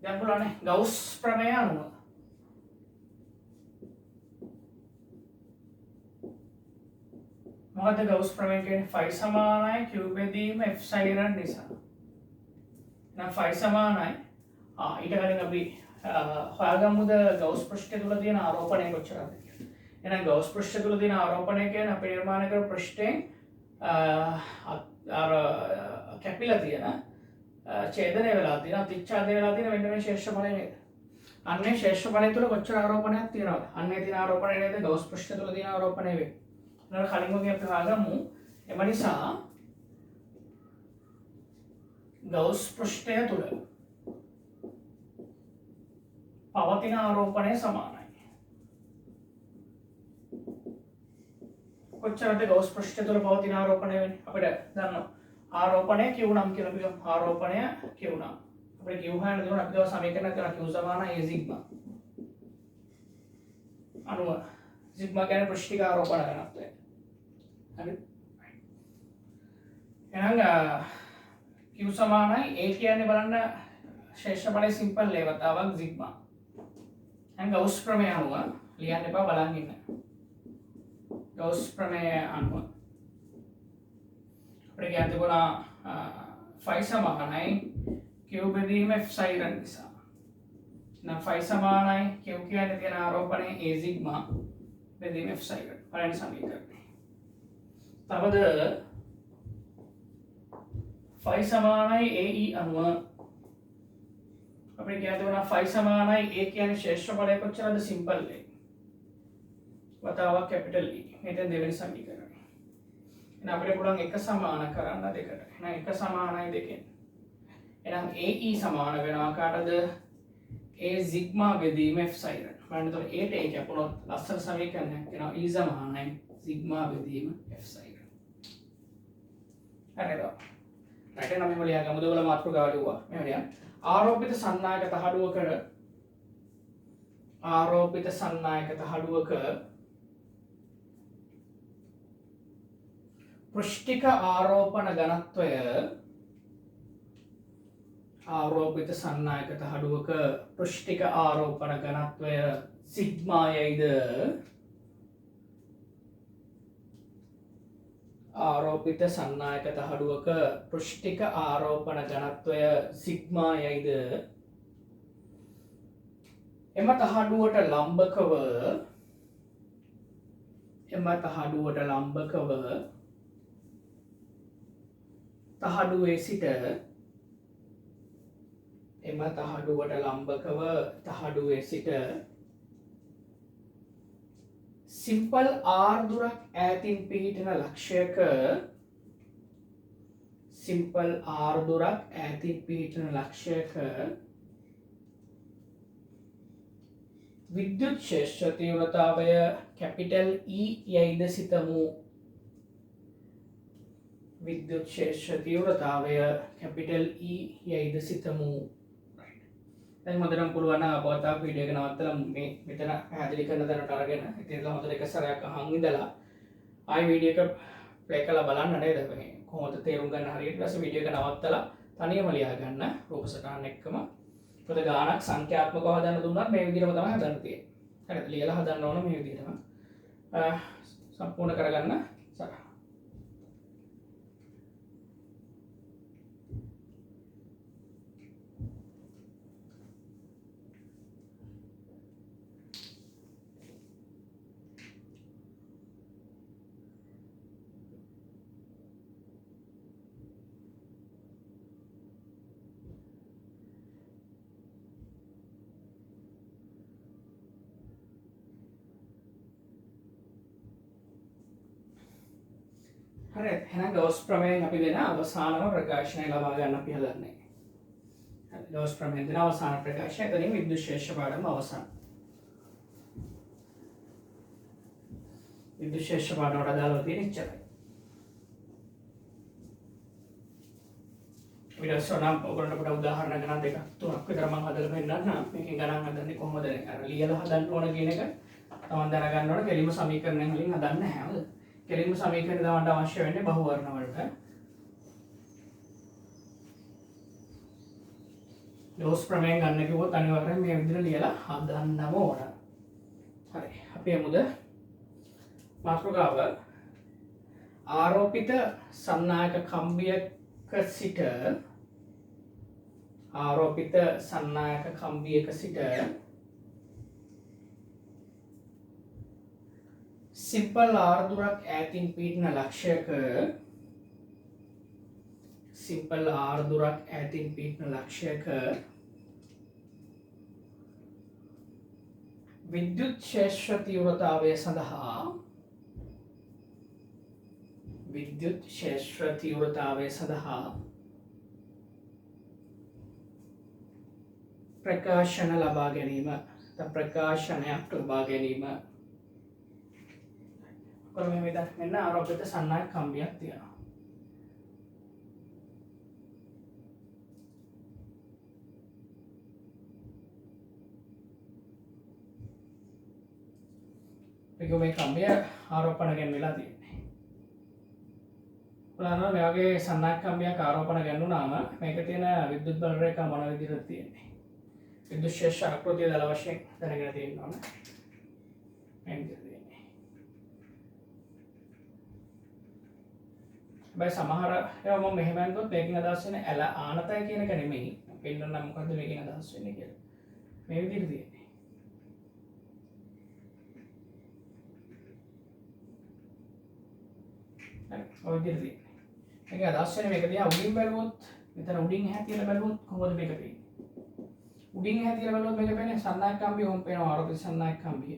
දැන් බලන්න ගෞස් ප්‍රමේය අනුව මොකද ගෞස් ප්‍රමේය කියන්නේ phi සමානයි q බෙදීම epsilon නිසා. එහෙනම් phi සමානයි ඊට කලින් අපි හොයාගමුද ගෞස් පෘෂ්ඨය තුල තියෙන ආරෝපණය කොච්චරද කියලා. එහෙනම් ගෞස් පෘෂ්ඨය තුල තියෙන ආරෝපණය කියන්නේ අපි නිර්මාණය කරපු පෘෂ්ඨයෙන් අර කැපිලා තියෙන ඡේදනය වෙලා තියෙන අතිච්ඡාදනය වෙලා තියෙන මෙන්න මේ ශේෂ්ඨඵලය නේද? අන්නේ ශේෂ්ඨඵලය තුල කොච්චර ආරෝපණයක් තියෙනවද? අන්නේ තියෙන ආරෝපණය නේද ගෞස් පෘෂ්ඨය තුල තියෙන ආරෝපණය වෙන්නේ. නේද? කලින් වගේ අපි හොයාගමු. එම නිසා ගෞස් පෘෂ්ඨය තුල පවතින ආරෝපණය සමානයි. කොච්චරද ගෞස් පෘෂ්ඨය තුල පවතින ආරෝපණය වෙන්නේ? අපිට දන්නවා. ආරෝපණය q නම් කියලා අපි ගමු. ආරෝපණය q නම්. අපිට q හොයන්න දෙනවා අපි ගාව සමීකරණයක් කරලා q සමානයි a සිග්මා. අනුව සිග්මා කියන්නේ පෘෂ්ඨික ආරෝපණ ඝනත්වය. හරි. එහෙනම් q සමානයි a කියන්නේ බලන්න ශේෂ්ඨඵලයේ සිම්පල් ලේවතාවක් සිග්මා. දැන් ගෞස් ප්‍රමේය අනුව ලියන්න එපා බලන් ඉන්න. ගෞස් ප්‍රමේය අනුව අපිට කියන්න තිබුණා phi සමානයි q බෙදීම epsilon නිසා. එහෙනම් phi සමානයි q කියන්නේ තියෙන ආරෝපණය a සිග්මා බෙදීම epsilon. පළවෙනි සමීකරණය. තවද phi සමානයි ae අනුව අපිට කියන්න තිබුණා phi සමානයි a කියන්නේ ශේෂ්ඨඵලය කොච්චරද සිම්පල් a. වතාවක් කැපිටල් E. මේක දෙවෙනි සමීකරණය. එහෙනම් අපිට පුළුවන් එක සමාන කරන්න දෙකට. එහෙනම් එක සමානයි දෙකෙන්. එහෙනම් AE සමාන වෙනවා කාටද? A සිග්මා බෙදීම epsilon. බලන්න එතකොට A ට A කැපුණොත් ලස්සන සමීකරණයක් වෙනවා. E සමානයි සිග්මා බෙදීම epsilon. හරිද? රයිට් නම් මෙහෙම ලියා ගමු. දෙවල මාතෘකාව ලියුවා. මෙහෙම ලියන්න. ආරෝපිත සන්නායක තහඩුවක පෘෂ්ඨික ආරෝපණ ඝනත්වය ආරෝපිත සන්නායක තහඩුවක පෘෂ්ඨික ආරෝපණ ඝනත්වය සිග්මායයිද ආරෝපිත සන්නායක තහඩුවක පෘෂ්ඨික ආරෝපණ ඝනත්වය සිග්මායයිද එම තහඩුවට ලම්බකව තහඩුවේ සිට එම තහඩුවට ලම්බකව තහඩුවේ සිට එම තහඩුවට ලම්බකව තහඩුවේ සිට එම තහඩුවට ලම්බකව තහඩුවේ සිට එම තහඩුවට ලම්බකව තහඩුවේ සිට එම තහඩුවට ලම්බකව තහඩුවේ සිට එම තහඩුවට ලම්බකව තහඩුවේ සිට එම තහඩුවට ලම්බකව සිම්පල් R දුරක් ඈතින් පිහිටන ලක්ෂයක සිම්පල් R දුරක් ඈතින් පිහිටන ලක්ෂයක විද්‍යුත් ක්ෂේත්‍ර තීව්‍රතාවය කැපිටල් E යයිද සිතමු. විද්‍යුත් ක්ෂේත්‍ර තීව්‍රතාවය කැපිටල් E යයිද සිතමු. දැන් හොඳටම පුළුවන් නම් අපවතා වීඩියෝ එක නවත්තලා මේ මෙතන පැහැදිලි කරන දැනට අරගෙන ඉතින් හොඳට එක සැරයක් අහන් ඉඳලා ආයි වීඩියෝ එක ප්ලේ කරලා බලන්න නේද මේ කොහොමද තේරුම් ගන්න හරියට. ඊට පස්සේ වීඩියෝ එක නවත්තලා තනියම ලියා ගන්න රූප සටහන් එක්කම. මොකද ගානක් සංඛ්‍යාත්මකව හදන්න දුන්නා මේ විදිහටම තමයි හදන්න තියෙන්නේ. හරිද? ලියලා හදන්න ඕන මේ විදිහටම. සම්පූර්ණ කරගන්න සටහන. හරි එහෙනම් ගෝස් ප්‍රමේයයෙන් අපි දෙන අවසානම ප්‍රකාශනය ලබා ගන්න අපි හදන්නේ. හරි ගෝස් ප්‍රමේයයෙන් දෙන අවසාන ප්‍රකාශනය එතනින් විද්‍යුත් ක්ෂේත්‍ර පාඩම අවසන්. විද්‍යුත් ක්ෂේත්‍ර පාඩමට අදාළව තියෙන ඉච්චරයි. ඊට පස්සේ නම් ඔයගොල්ලන්ට පොඩ උදාහරණ ගණන් දෙකක් තුනක් විතර මම හදලා පෙන්නන්නම්. මේකෙන් ගණන් හදන්නේ කොහොමද අර ලියලා හදන්න ඕන කියන එක තමන් දැනගන්න ඕන. කෙලිම සමීකරණයෙන් වලින් හදන්නේ නැහැ. හරිද? කෙලින්ම සමීකරණ දාන්න අවශ්‍ය වෙන්නේ බහු වර්ණ වලට. ගෝස් ප්‍රමේය ගන්න කිව්වොත් අනිවාර්යයෙන් මේ විදිහට ලියලා හදන්නම ඕන. හරි. අපි යමුද? මාතෘකාව ආරෝපිත සන්නායක කම්බියක සිට සිම්පල් R දුරක් ඈතින් පිහිටන ලක්ෂයක විද්‍යුත් ක්ෂේත්‍ර තීව්‍රතාවය සඳහා ප්‍රකාශන ලබා ගැනීම ප්‍රකාශනයක් ලබා ගැනීම කොහොමද මෙන්න ආරෝපිත සන්නායක කම්බියක් තියෙනවා. මේ කම්බිය ආරෝපණ ගැන්වෙලා තියෙන්නේ. බලන්න මේ වගේ සන්නායක කම්බියක් ආරෝපණ ගැන්වුනාම මේක තියෙන විද්‍යුත් බල රේඛා මොන විදිහටද තියෙන්නේ? විද්‍යුත් ක්ෂේත්‍ර ආකෘතිය දල වශයෙන් දැනගෙන තියෙන්න ඕන. මේ විදිහට තියෙන්නේ. බයි සමහර ඒවා මම මෙහෙම අන්දොත් මේකෙන් අදහස් වෙන්නේ ඇල ආනතය කියන එක නෙමෙයි. පෙන්නන්න මොකද්ද මේකෙන් අදහස් වෙන්නේ කියලා. මේ විදිහට තියෙන්නේ. හරි. ඔය විදිහට තියෙන්නේ. මේක අදහස් වෙන්නේ මේක දිහා උඩින් බැලුවොත් මෙතන උඩින් එහා තියලා බැලුවොත් කොහොමද මේක පේන්නේ? උඩින් එහා තියලා බැලුවොත් මේක පේන්නේ සන්නායක කම්බිය ඕම් පේනවා ආරෝපිත සන්නායක කම්බිය.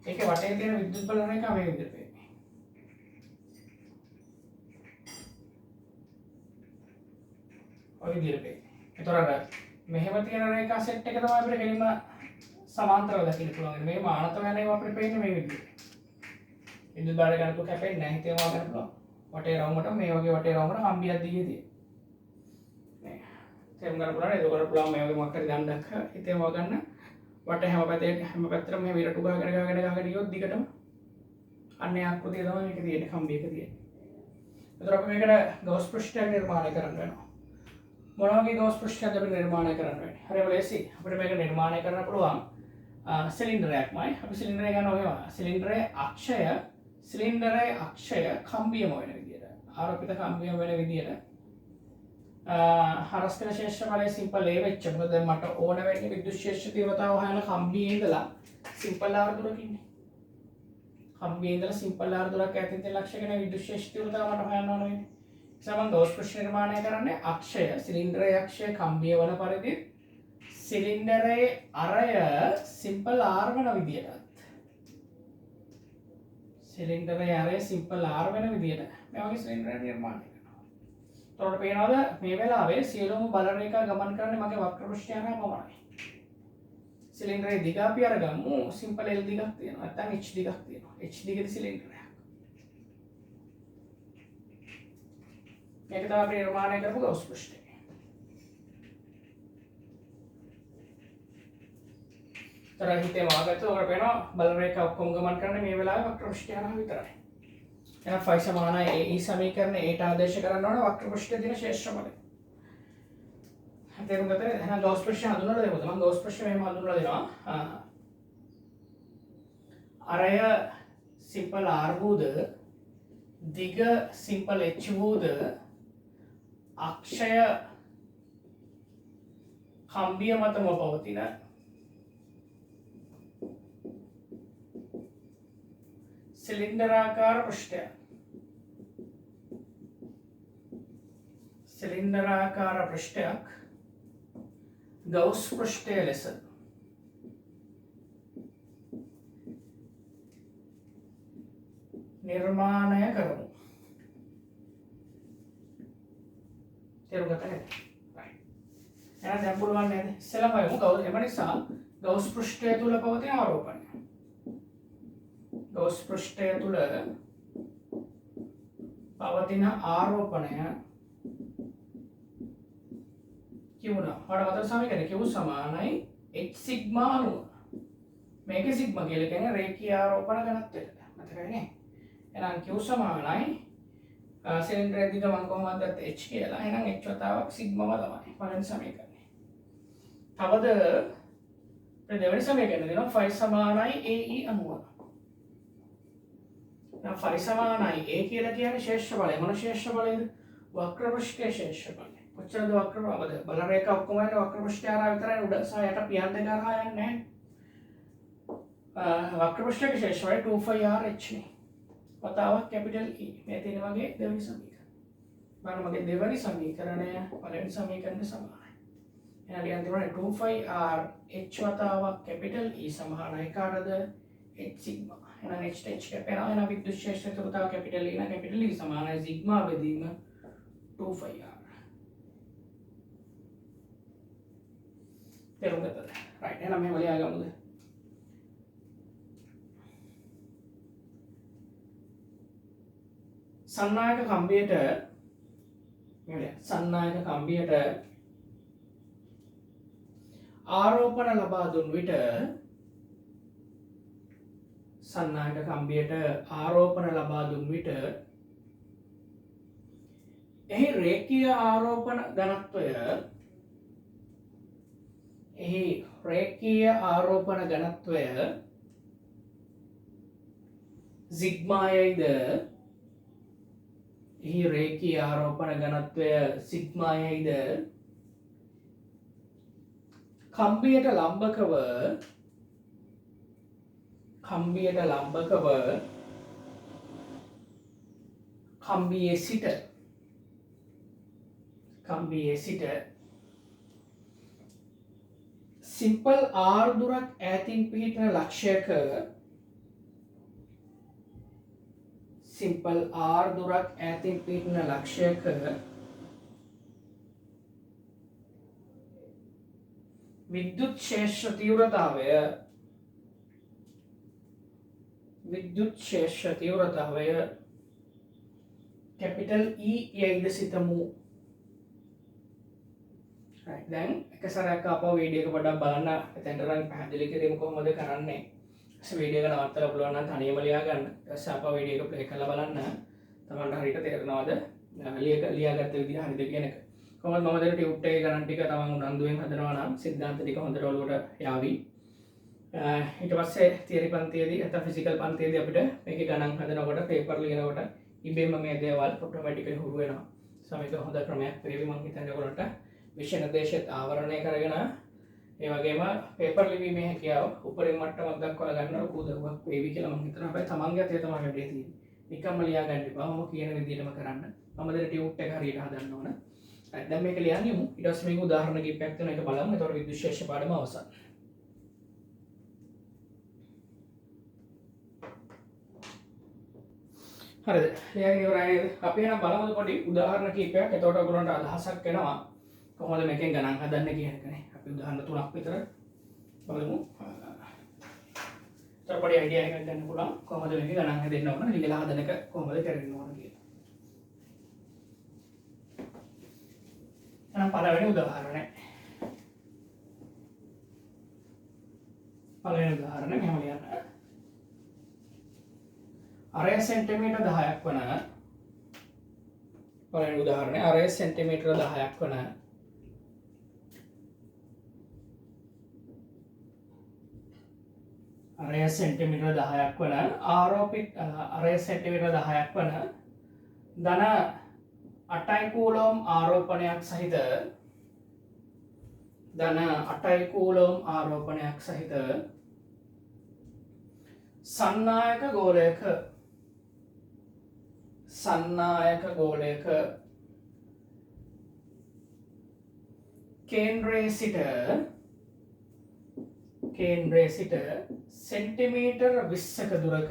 ඒකේ වටේ තියෙන විද්‍යුත් බල රේඛාව මේ විදිහට පේන්නේ. ඔය විදිහට පේන්නේ. ඒතරට මෙහෙම තියෙන රේඛා සෙට් එක තමයි අපිට කෙලින්ම සමාන්තරව දකින්න පුළුවන්. මේ මානත වෙන ඒවා අපිට පේන්නේ මේ විදිහට. විද්‍යුත් බල ගණතුව කැපෙන්නේ නැහැ හිතේම ගන්න පුළුවන්. වටේ රවුමට මේ වගේ වටේ රවුමට කම්බියක් දීලා තියෙනවා. මේ තේරුම් ගන්න පුළුවන්. ඒක උඩට පුළුවන් මේ වගේ මොකක් හරි ගන්නක් හිතේම ගන්න. වටේ හැම පැත්තටම මේ විරටු ගහගෙන ගියොත් දිගටම අන්නේ ආකෘතිය තමයි මේක තියෙන්නේ කම්බියක තියෙන්නේ. ඒතර අපි මේකට ගෝස් පෘෂ්ඨයක් නිර්මාණය කරන්න වෙනවා. මොන වගේ ගෝස් පෘෂ්ඨයක්ද අපි නිර්මාණය කරන්න වෙන්නේ? හරිම ලේසි. අපිට මේක නිර්මාණය කරන්න පුළුවන් සිලින්ඩරයක්මයි. අපි සිලින්ඩරය ගන්න ඕනේ. සිලින්ඩරයේ අක්ෂය කම්බියම වෙන විදියට. ආරෝපිත කම්බියම වෙන විදියට. හරස්කන ශේෂ්ඨ බලය සිම්පල් A වෙච්ච. මොකද දැන් මට ඕන වෙන්නේ විද්‍යුත් ශේෂ්ඨ තීව්‍රතාව හොයන කම්බියේ ඉඳලා සිම්පල් R දුරක ඉන්නේ. කම්බියේ ඉඳලා සිම්පල් R දුරක් ඈතින් තියෙන ලක්ෂයකනේ විද්‍යුත් ශේෂ්ඨ තීව්‍රතාව මට හොයන්න ඕන වෙන්නේ. සමන් ගෝස් පෘෂ්ඨ නිර්මාණය කරන්නේ අක්ෂය සිලින්ඩරයේ අක්ෂය කම්බිය වන පරිදි සිලින්ඩරයේ අරය සිම්පල් R වන විදියට. සිලින්ඩරේ ආරේ සිම්පල් R වෙන විදියට මේ වගේ සිලින්ඩරයක් නිර්මාණය කරනවා. එතකොට පේනවද මේ වෙලාවේ සියලුම බල රේඛා ගමන් කරන්නේ මගේ වක්‍ර පෘෂ්ඨය හරහා පමණයි. සිලින්ඩරේ දිග අපි අරගමු සිම්පල් L දිගක් තියෙනවා. නැත්නම් H දිගක් තියෙනවා. H දිගේදී සිලින්ඩරයක්. මේක තමයි අපි නිර්මාණය කරපු ගෞස් පෘෂ්ඨය. තර හිතේ මාගත්ත ඔකට පේනවා බල රේඛා ඔක්කොම ගමන් කරන්නේ මේ වෙලාවේ වක්‍ර පෘෂ්ඨය හරහා විතරයි. එහෙනම් phi සමානයි AE සමීකරණය ඒට ආදේශ කරන්න ඕන වක්‍ර පෘෂ්ඨයේ තියෙන ශේෂ්ඨ බලය. තේරුම් ගත්තද? එහෙනම් ගෞස් පෘෂ්ඨය හඳුන්වලා දෙමු. මම ගෞස් පෘෂ්ඨය මෙහෙම හඳුන්වලා දෙනවා. අරය සිම්පල් R වූද දිග සිම්පල් H වූද අක්ෂය කම්බිය මතම පවතින සිලින්ඩරාකාර පෘෂ්ඨය. සිලින්ඩරාකාර පෘෂ්ඨයක් ගෞස් පෘෂ්ඨය ලෙස නිර්මාණය කරමු. තේරුම් ගත්තද? right. එහෙනම් දැන් පුළුවන් නේද? ඉස්සෙල්ලාම යමු ගෞස් එම නිසා ගෞස් පෘෂ්ඨය තුල පවතින ආරෝපණය. ගෞස් පෘෂ්ඨය තුල පවතින ආරෝපණය කියුණා. හොඩ මතක සමීකරණය Q සමානයි H සිග්මා අණුව. මේකේ සිග්මා කියලා කියන්නේ රේඛීය ආරෝපණ ඝනත්වයට. මතකයි නේ? එහෙනම් Q සමානයි සිලින්ඩරයේ දිග මම කොහොමද ගත්තේ H කියලා. එහෙනම් H වතාවක් සිග්මාම තමයි පළවෙනි සමීකරණය. තවද දෙවෙනි සමීකරණය දෙනවා phi සමානයි AE අණුව. දැන් phi සමානයි A කියලා කියන්නේ ශේෂ්ඨ බලය. මොන ශේෂ්ඨ බලයද? වක්‍ර පෘෂ්ඨයේ ශේෂ්ඨ බලය. කොච්චරද වක්‍ර බලය? බල රේඛා ඔක්කොම යන වක්‍ර පෘෂ්ඨය හරහා විතරයි උඩ සහ යට පියන් දෙක හරහා යන්නේ නැහැ. වක්‍ර පෘෂ්ඨයේ ශේෂ්ඨ බලය 2πr h නේ. වතාවක් කැපිටල් E. මේ තියෙන වගේ දෙවෙනි සමීකරණය. බලන්න මගේ දෙවෙනි සමීකරණය පළවෙනි සමීකරණයට සමානයි. එහෙනම් ලියන්න තියෙනවා 2πr h වතාවක් කැපිටල් E සමානයි කාටද? h sigma. එහෙනම් h කැපෙනවා. එහෙනම් විද්‍යුත් ශේෂ්ඨ වතාව කැපිටල් E නා කැපිටල් E සමානයි සිග්මා බෙදීම 2πr. තේරුම් ගත්තද? right. එහෙනම් මෙහෙම ලියාගමුද? සන්නායක කම්බියට ආරෝපණ ලබා දුන් විට එහි රේඛීය ආරෝපණ ඝනත්වය සිග්මායයිද කම්බියට ලම්බකව කම්බියේ සිට සිම්පල් R දුරක් ඈතින් පිහිටන ලක්ෂයක විද්‍යුත් ශේෂ්ඨ තීව්‍රතාවය කැපිටල් E යයිද සිතමු. දැන් එක සැරයක් ආපහු වීඩියෝ එක පොඩ්ඩක් බලන්න. එතෙන්ට රන් පැහැදිලි කිරීම කොහොමද කරන්නේ? ඊට වීඩියෝ එක නවත්තලා පුළුවන් නම් තනියම ලියා ගන්න. ඊට පස්සේ ආපහු වීඩියෝ එක ප්ලේ කරලා බලන්න. තමන්ට හරියට තේරෙනවද? ලියාගත්ත විදිහ හරිද කියන එක. කොහොමද මම දැන් ටියුට් එකේ ගණන් ටික තමන් උනන්දුවෙන් හදනවා නම් සිද්ධාන්ත ටික හොඳට ඔලුවට යාවි. ඊට පස්සේ තියරි පන්තියේදී නැත්නම් ෆිසිකල් පන්තියේදී අපිට මේකේ ගණන් හදනකොට පේපර් ලියනකොට ඉබේම මේ දේවල් ඔටෝමැටිකලි හුරු වෙනවා. මේක හොඳ ක්‍රමයක් වේවි මම හිතන්නේ ඔයගොල්ලන්ට විෂය නිර්දේශයත් ආවරණය කරගෙන ඒ වගේම පේපර් ලිවීමේ හැකියාව උපරිම මට්ටමක් දක්වා ගන්න ලොකු උදව්වක් වේවි කියලා මම හිතනවා. හැබැයි තමන්ගේ අතේ තමයි වැඩේ තියෙන්නේ. නිකම්ම ලියා ගන්න එපා. මම කියන විදිහටම කරන්න. මම දැන් ටියුට් එක හරියට හදන්න ඕන. දැන් මේක ලියන්නෙමු. ඊට පස්සේ මේක උදාහරණ කිහිපයක් තියෙනවා. ඒක බලමු. එතකොට විද්‍යුත් ශේෂ්ඨ පාඩම අවසන්. හරිද? ලියගෙන ඉවරයි නේද? අපි එහෙනම් බලමුද පොඩි උදාහරණ කිහිපයක්. එතකොට ඔයගොල්ලන්ට අදහසක් එනවා කොහොමද මේකෙන් ගණන් හදන්නේ කියන එකනේ. අපි උදාහරණ තුනක් විතර බලමු. එතකොට පොඩි අයිඩියා එකක් ගන්න පුළුවන් කොහොමද මේක ගණන් හදන්න ඕන, ලියලා හදන එක කොහොමද කරන්න ඕන කියලා. එහෙනම් පළවෙනි උදාහරණය. මෙහෙම ලියන්න. අරය සෙන්ටිමීටර් 10ක් වන පළවෙනි උදාහරණය අරය සෙන්ටිමීටර් 10ක් වන අරය සෙන්ටිමීටර් 10ක් වන ආරෝපිත අරය සෙන්ටිමීටර් 10ක් වන ධන 8 කූලෝම් ආරෝපණයක් සහිත ධන 8 කූලෝම් ආරෝපණයක් සහිත සන්නායක ගෝලයක කේන්ද්‍රයේ සිට සෙන්ටිමීටර් 20ක දුරක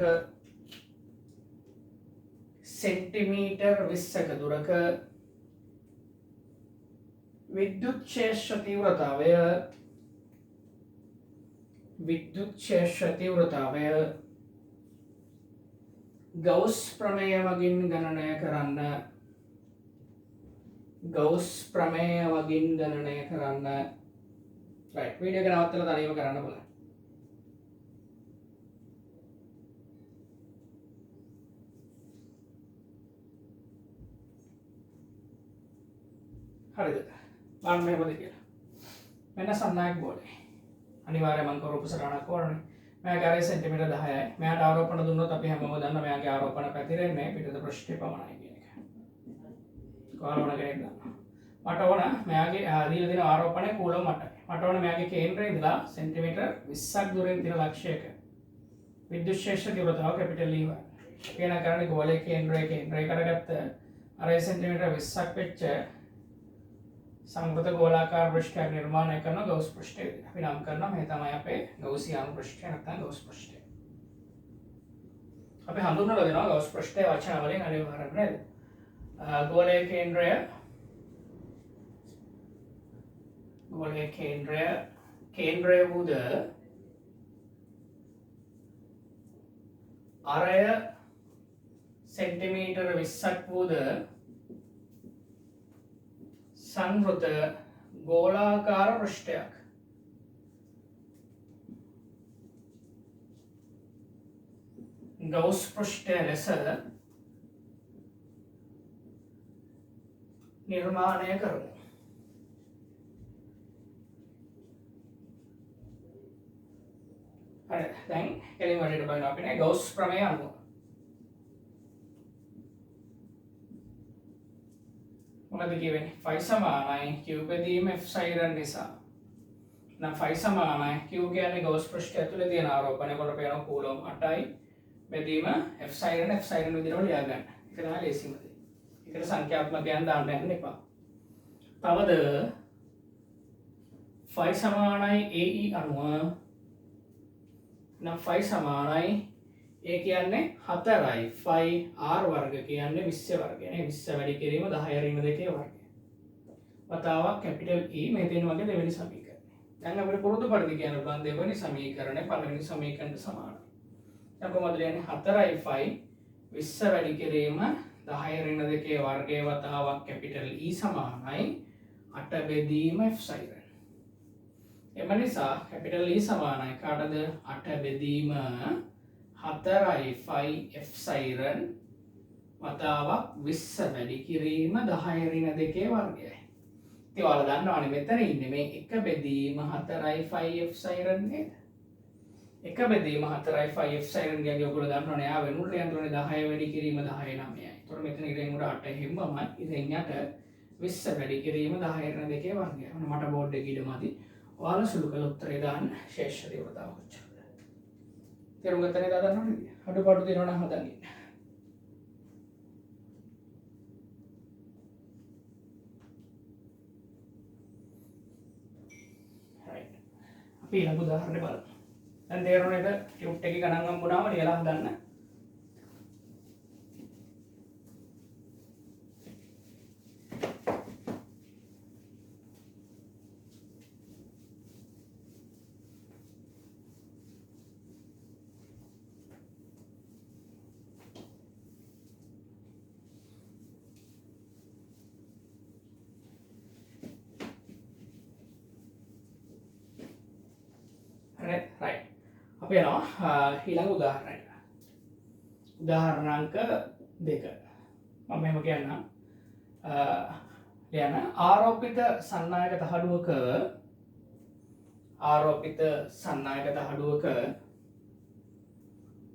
විද්‍යුත් ක්ෂේත්‍ර තීව්‍රතාවය ගවුස් ප්‍රමේය මගින් ගණනය කරන්න. right වීඩියෝ එක නවත්තලා තනියම කරන්න බලන්න. හරිද? බලන්න මේකද කියලා. මෙන්න සන්නායක ගෝලය. අනිවාර්යයෙන්ම අංක රූප සටහනක් ඕනනේ. මෙයාගේ අරය සෙන්ටිමීටර් 10යි. මෙයාට ආරෝපණ දුන්නොත් අපි හැමෝම දන්නවා මෙයාගේ ආරෝපණ පැතිරෙන්නේ පිටත පෘෂ්ඨය පමණයි කියන එක. කොහොමද කෙනෙක් දන්නවා. මට ඕන මෙයාගේ දීලා දෙන ආරෝපණය කූලම් 8යි. මට ඕන මෙයාගේ කේන්ද්‍රය ඉඳලා සෙන්ටිමීටර් 20ක් දුරින් තියෙන ලක්ෂයක විද්‍යුත් ක්ෂේත්‍ර තීව්‍රතාව කැපිටල් E1. අපි යන කරන්නේ ගෝලයේ කේන්ද්‍රය කරගත්ත අරය සෙන්ටිමීටර් 20ක් වෙච්ච සංවෘත ගෝලාකාර පෘෂ්ඨයක් නිර්මාණය කරන ගවුස් පෘෂ්ඨය අපි නම් කරනවා මේ තමයි අපේ ගවුසියානු පෘෂ්ඨය නැත්නම් ගවුස් පෘෂ්ඨය. අපි හඳුන්වලා දෙනවා ගවුස් පෘෂ්ඨය වචන වලින් අනිවාර්යයෙන්ම නේද? ගෝලයේ කේන්ද්‍රය වූද අරය සෙන්ටිමීටර් 20ක් වූද සංවෘත ගෝලාකාර පෘෂ්ඨයක් ගවුස් පෘෂ්ඨය ලෙස නිර්මාණය කරමු. හරි දැන් කෙලින් වැඩේට බලනවා අපි නේ ගවුස් ප්‍රමේය අනුව. මොකද කියවෙන්නේ phi සමානයි q බෙදීම f සයිරන් නිසා. නම් phi සමානයි q කියන්නේ ගවුස් පෘෂ්ඨය ඇතුලේ තියෙන ආරෝපණය කොට පේන කූලම් 8යි බෙදීම f සයිරන් විදිහට ලියා ගන්න. ඒක තමයි ලේසිම දේ. ඒකට සංඛ්‍යාත්මකයන් දාන්න යන්න එපා. තවද phi සමානයි ae අනුව නම් phi සමානයි a කියන්නේ 4යි phi r වර්ග කියන්නේ 20 වර්ගය නේ 20 වැඩි කිරීම 10 ඍණ 2 වර්ගය. වතාවක් කැපිටල් E මේ දෙන වගේ දෙවෙනි සමීකරණය. දැන් අපිට පුරුදු පරිදි කියන්න පුළුවන් දෙවෙනි සමීකරණය පළවෙනි සමීකරණයට සමානයි. දැන් කොහොමද ලියන්නේ 4යි phi 20 වැඩි කිරීම 10 ඍණ 2 වර්ගයේ වතාවක් කැපිටල් E සමානයි 8 බෙදීම f සයිරන්. එම නිසා කැපිටල් E සමානයි කාටද 8 බෙදීම 4යි phi f සයිරන් වතාවක් 20 වැඩි කිරීම 10 ඍණ 2 වර්ගයයි. ඉතින් ඔයාලා දන්නවනේ මෙතන ඉන්නේ මේ 1 බෙදීම 4යි phi f සයිරන් නේද? 1 බෙදීම 4යි phi f සයිරන් කියන්නේ ඔයගොල්ලෝ දන්නවනේ ආ වෙනුට යන්ත්‍රනේ 10 වැඩි කිරීම 10 9යි. ඒතකොට මෙතන ඉරෙන් උඩ 8 හිම්මමයි ඉරෙන් යට 20 වැඩි කිරීම 10 ඍණ 2 වර්ගයයි. මට බෝඩ් එකේ ඉඩමදි. ඔයාලා සුළු කළ උත්තරේ දාන්න ශේෂ තීව්‍රතාව කොච්චරද? තේරුම් ගත්තනේ දාන්න ඕනේ. අඩුපාඩු තියෙනවා නම් හදන්න. right. අපි ඊළඟ උදාහරණේ බලමු. දැන් තේරුණාද ටියුබ් එකේ ගණන් හම්බුනාම ලියලා හදන්න. අපි යනවා ඊළඟ උදාහරණයට. උදාහරණාංක 2. මම මෙහෙම කියන්නම්. ලියන්න ආරෝපිත සන්නායක තහඩුවක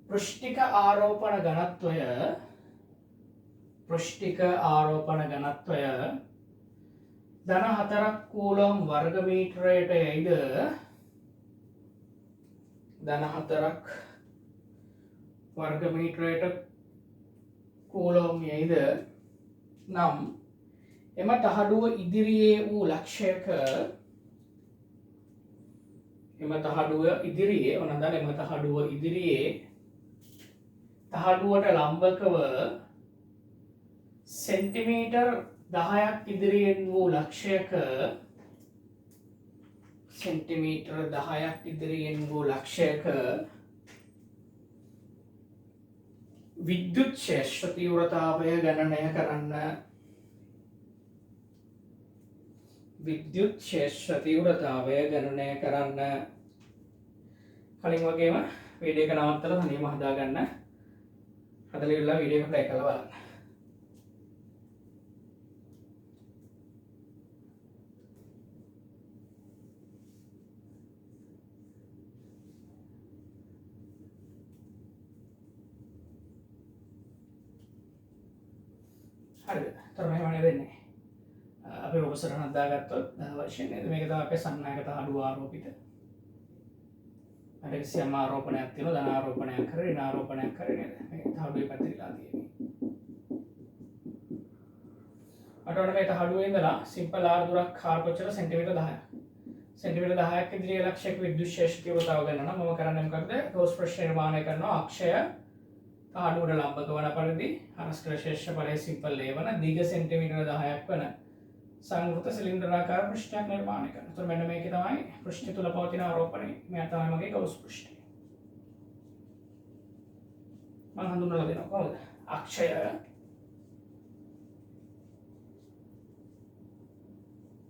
පෘෂ්ඨික ආරෝපණ ඝනත්වය ධන 4ක් කූලම් වර්ග මීටරයට යයිද ධන 4ක් වර්ග මීටරයට කූලම් යයිද නම් එම තහඩුව ඉදිරියේ වූ ලක්ෂයක තහඩුවට ලම්බකව සෙන්ටිමීටර් 10ක් ඉදිරියෙන් වූ ලක්ෂයක විද්‍යුත් ක්ෂේත්‍ර තීව්‍රතාවය ගණනය කරන්න. කලින් වගේම වීඩියෝ එක නවත්තලා තනියම හදාගන්න. හදලා ඉවරලා වීඩියෝ එක ප්ලේ කරලා බලන්න. හරිද? තව මෙහෙම වෙන්නේ. අපි රූප සටහනක් දාගත්තොත් වශයෙන් නේද? මේක තමයි අපේ සන්නායක තහඩුව ආරෝපිත. අර කිසියම් ආරෝපණයක් තියෙනවා, ධන ආරෝපණයක් කරේ, ඍණ ආරෝපණයක් කරේ නේද? මේ තහඩුවේ පැතිරිලා තියෙන්නේ. අටවන මේ තහඩුවේ ඉඳලා සිම්පල් ආර් දුරක් ආර් කොච්චර සෙන්ටිමීටර් 10ක්. සෙන්ටිමීටර් 10ක් ඉදිරියේ ලක්ෂයක විද්‍යුත් ක්ෂේත්‍ර තීව්‍රතාව ගන්න නම් මම කරන්නේ මොකක්ද? ගෝස් ප්‍රශ්න නිර්මාණය කරනවා අක්ෂය තහඩුවට ලම්බක වන පරිදි අනස්කර ක්ෂේත්‍රඵලයේ සිම්පල් A වන දිග සෙන්ටිමීටර් 10ක් වන සංවෘත සිලින්ඩරාකාර පෘෂ්ඨයක් නිර්මාණය කරනවා. එතකොට මෙන්න මේකේ තමයි පෘෂ්ඨය තුල පවතින ආරෝපණය. මෙයා තමයි මගේ ගෞස් පෘෂ්ඨය. මම හඳුන්වලා දෙනවා කොහොමද? අක්ෂය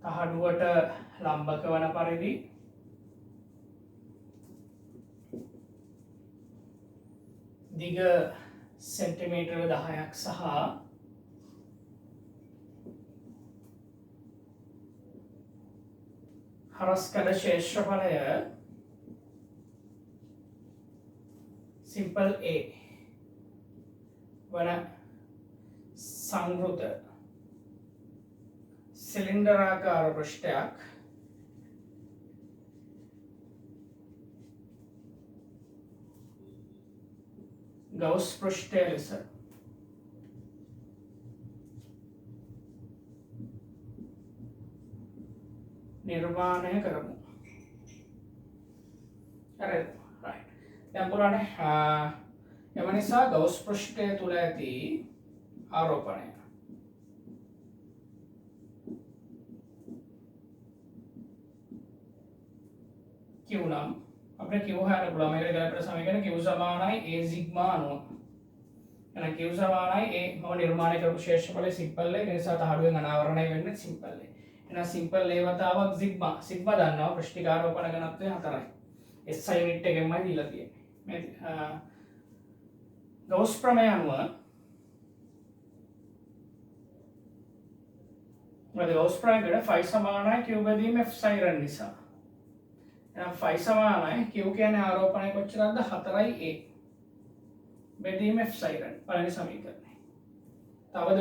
තහඩුවට ලම්බක වන පරිදි දිග සෙන්ටිමීටර් 10ක් සහ හරස්කඩ ක්ෂේත්‍රඵලය සිම්පල් A වන සංවෘත සිලින්ඩරාකාර පෘෂ්ඨයක් ගෞස් පෘෂ්ඨය ලෙස නිර්මාණය කරමු. හරිද? right. දැන් පුරානේ එම නිසා ගෞස් පෘෂ්ඨය තුල ඇති ආරෝපණය Q නම් අපිට Q හොයන්න පුළුවන්. මේකට ගලපන සමීකරණ Q සමානයි A සිග්මා අණුව. එහෙනම් Q සමානයි A මම නිර්මාණය කරපු ක්ෂේත්‍රඵලය සිම්පල් A. ඒ නිසා තහඩුවෙන් අනාවරණය වෙන්නේ සිම්පල් A. එහෙනම් සිම්පල් A වතාවක් සිග්මා. සිග්මා දන්නවා පෘෂ්ඨික ආරෝපණ ඝනත්වය 4යි. SI යුනිට් එකෙන්මයි දීලා තියෙන්නේ. මේ ගෞස් ප්‍රමේය අනුව ගෞස් ප්‍රමේයකට phi සමානයි Q බෙදීම F sin නිසා. එහෙනම් phi සමානයි Q කියන්නේ ආරෝපණය කොච්චරද 4යි A බෙදීම F sin පළවෙනි සමීකරණය. තවද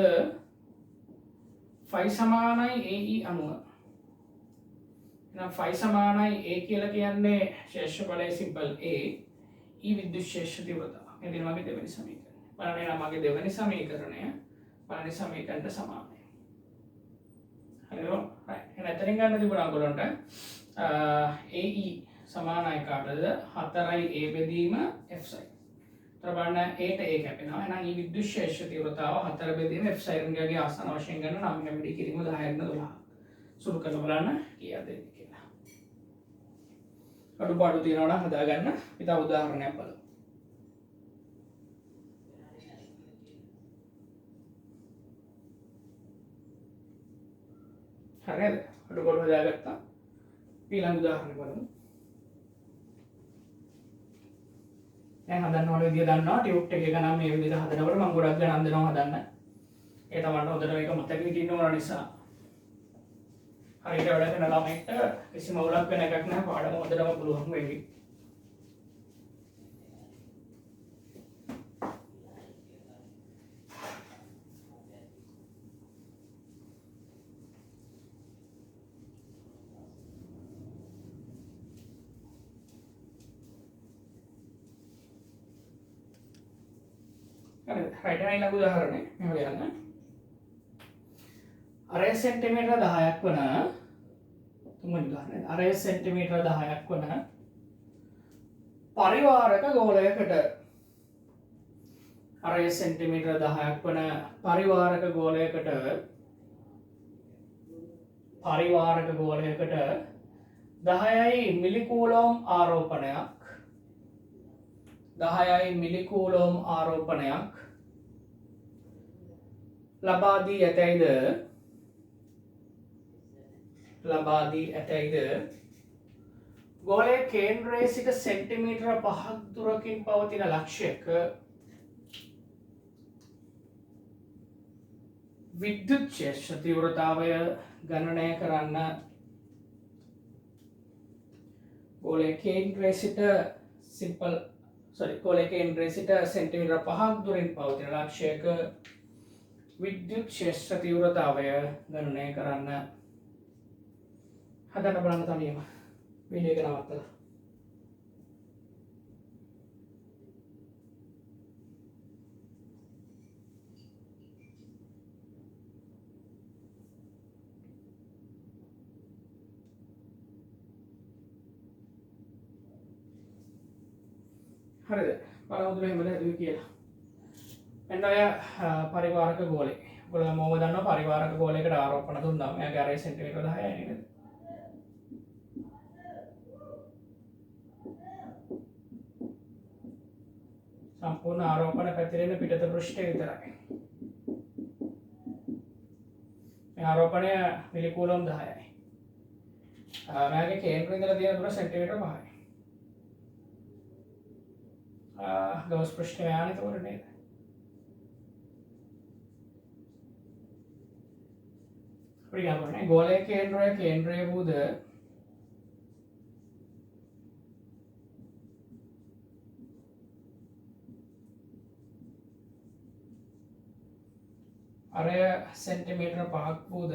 phi සමානයි AE අණුව. එහෙනම් phi සමානයි A කියලා කියන්නේ ක්ෂේත්‍රඵලයේ සිම්පල් A E විද්‍යුත් ක්ෂේත්‍ර තීව්‍රතාව. මේ දෙන මගේ දෙවෙනි සමීකරණය. බලන්න එහෙනම් මගේ දෙවෙනි සමීකරණය පළවෙනි සමීකරණයට සමානයි. හරිද? right. එහෙනම් එතනින් ගන්න තිබුණා ඔයගොල්ලන්ට AE සමානයි කාටද 4යි A බෙදීම F sin. බලන්න A ට A කැපෙනවා. එහෙනම් E විද්‍යුත් ක්ෂේත්‍ර තීව්‍රතාව 4 බෙදීම F sin ගාගේ ආසන වශයෙන් ගන්න නම් මෙන්න වැඩි කිරීම 10 12. සුළු කරලා බලන්න කීයද එන්නේ කියලා. අඩුපාඩු තියෙනවා නම් හදාගන්න. අපි තව උදාහරණයක් බලමු. හරිද? අඩුපාඩු හදාගත්තා. ඊළඟ උදාහරණය බලමු. දැන් හදන්න ඕන විදිය දන්නවා ටියුට් එක ගණන් මේ විදිහට හදනකොට මම ගොඩක් ගණන් දෙනවා හදන්න. ඒ තමයි හොඳට මේක මතක හිටින්න ඕන නිසා. හරියට වැඩ කරන ළමයිට කිසිම අවුලක් වෙන එකක් නැහැ පාඩම හොඳටම පුළුවන් වෙවි. හරියට ඊළඟ උදාහරණය මෙහෙම ලියන්න. අරය සෙන්ටිමීටර 10ක් වන තුන්වෙනි උදාහරණය. අරය සෙන්ටිමීටර 10ක් වන පරිවාරක ගෝලයකට අරය සෙන්ටිමීටර 10ක් වන පරිවාරක ගෝලයකට 10යි මිලිකූලෝම් ආරෝපණයක් 10යි මිලිකූලෝම් ආරෝපණයක් ලබා දී ඇතැයිද ගෝලයේ කේන්ද්‍රයේ සිට සෙන්ටිමීටර 5ක් දුරකින් පවතින ලක්ෂයක විද්‍යුත් ක්ෂේත්‍ර තීව්‍රතාවය ගණනය කරන්න. ගෝලයේ කේන්ද්‍රයේ සිට සෙන්ටිමීටර 5ක් දුරින් පවතින ලක්ෂයක විද්‍යුත් ක්ෂේත්‍ර තීව්‍රතාවය ගණනය කරන්න. හදන්න බලන්න තනියම වීඩියෝ එක නවත්තලා. හරිද? බලමුද මෙහෙමද හැදුවේ කියලා. මෙන්න ඔය පරිවාරක ගෝලය. ඔයගොල්ලෝ මොකද දන්නවා පරිවාරක ගෝලයකට ආරෝපණ දුන්නාම එයාගේ අරය සෙන්ටිමීටර 10යි නේද? සම්පූර්ණ ආරෝපණ පැතිරෙන පිටත පෘෂ්ඨය විතරයි. මේ ආරෝපණය මිලිකූලම් 10යි. මෙයාගේ කේන්ද්‍රය ඉඳලා තියෙන දුර සෙන්ටිමීටර 5යි. ගෞස් පෘෂ්ඨය යන්නේ එතකොට නේද? අපිට ගෝලයේ කේන්ද්‍රය වූද අරය සෙන්ටිමීටර 5ක් වූද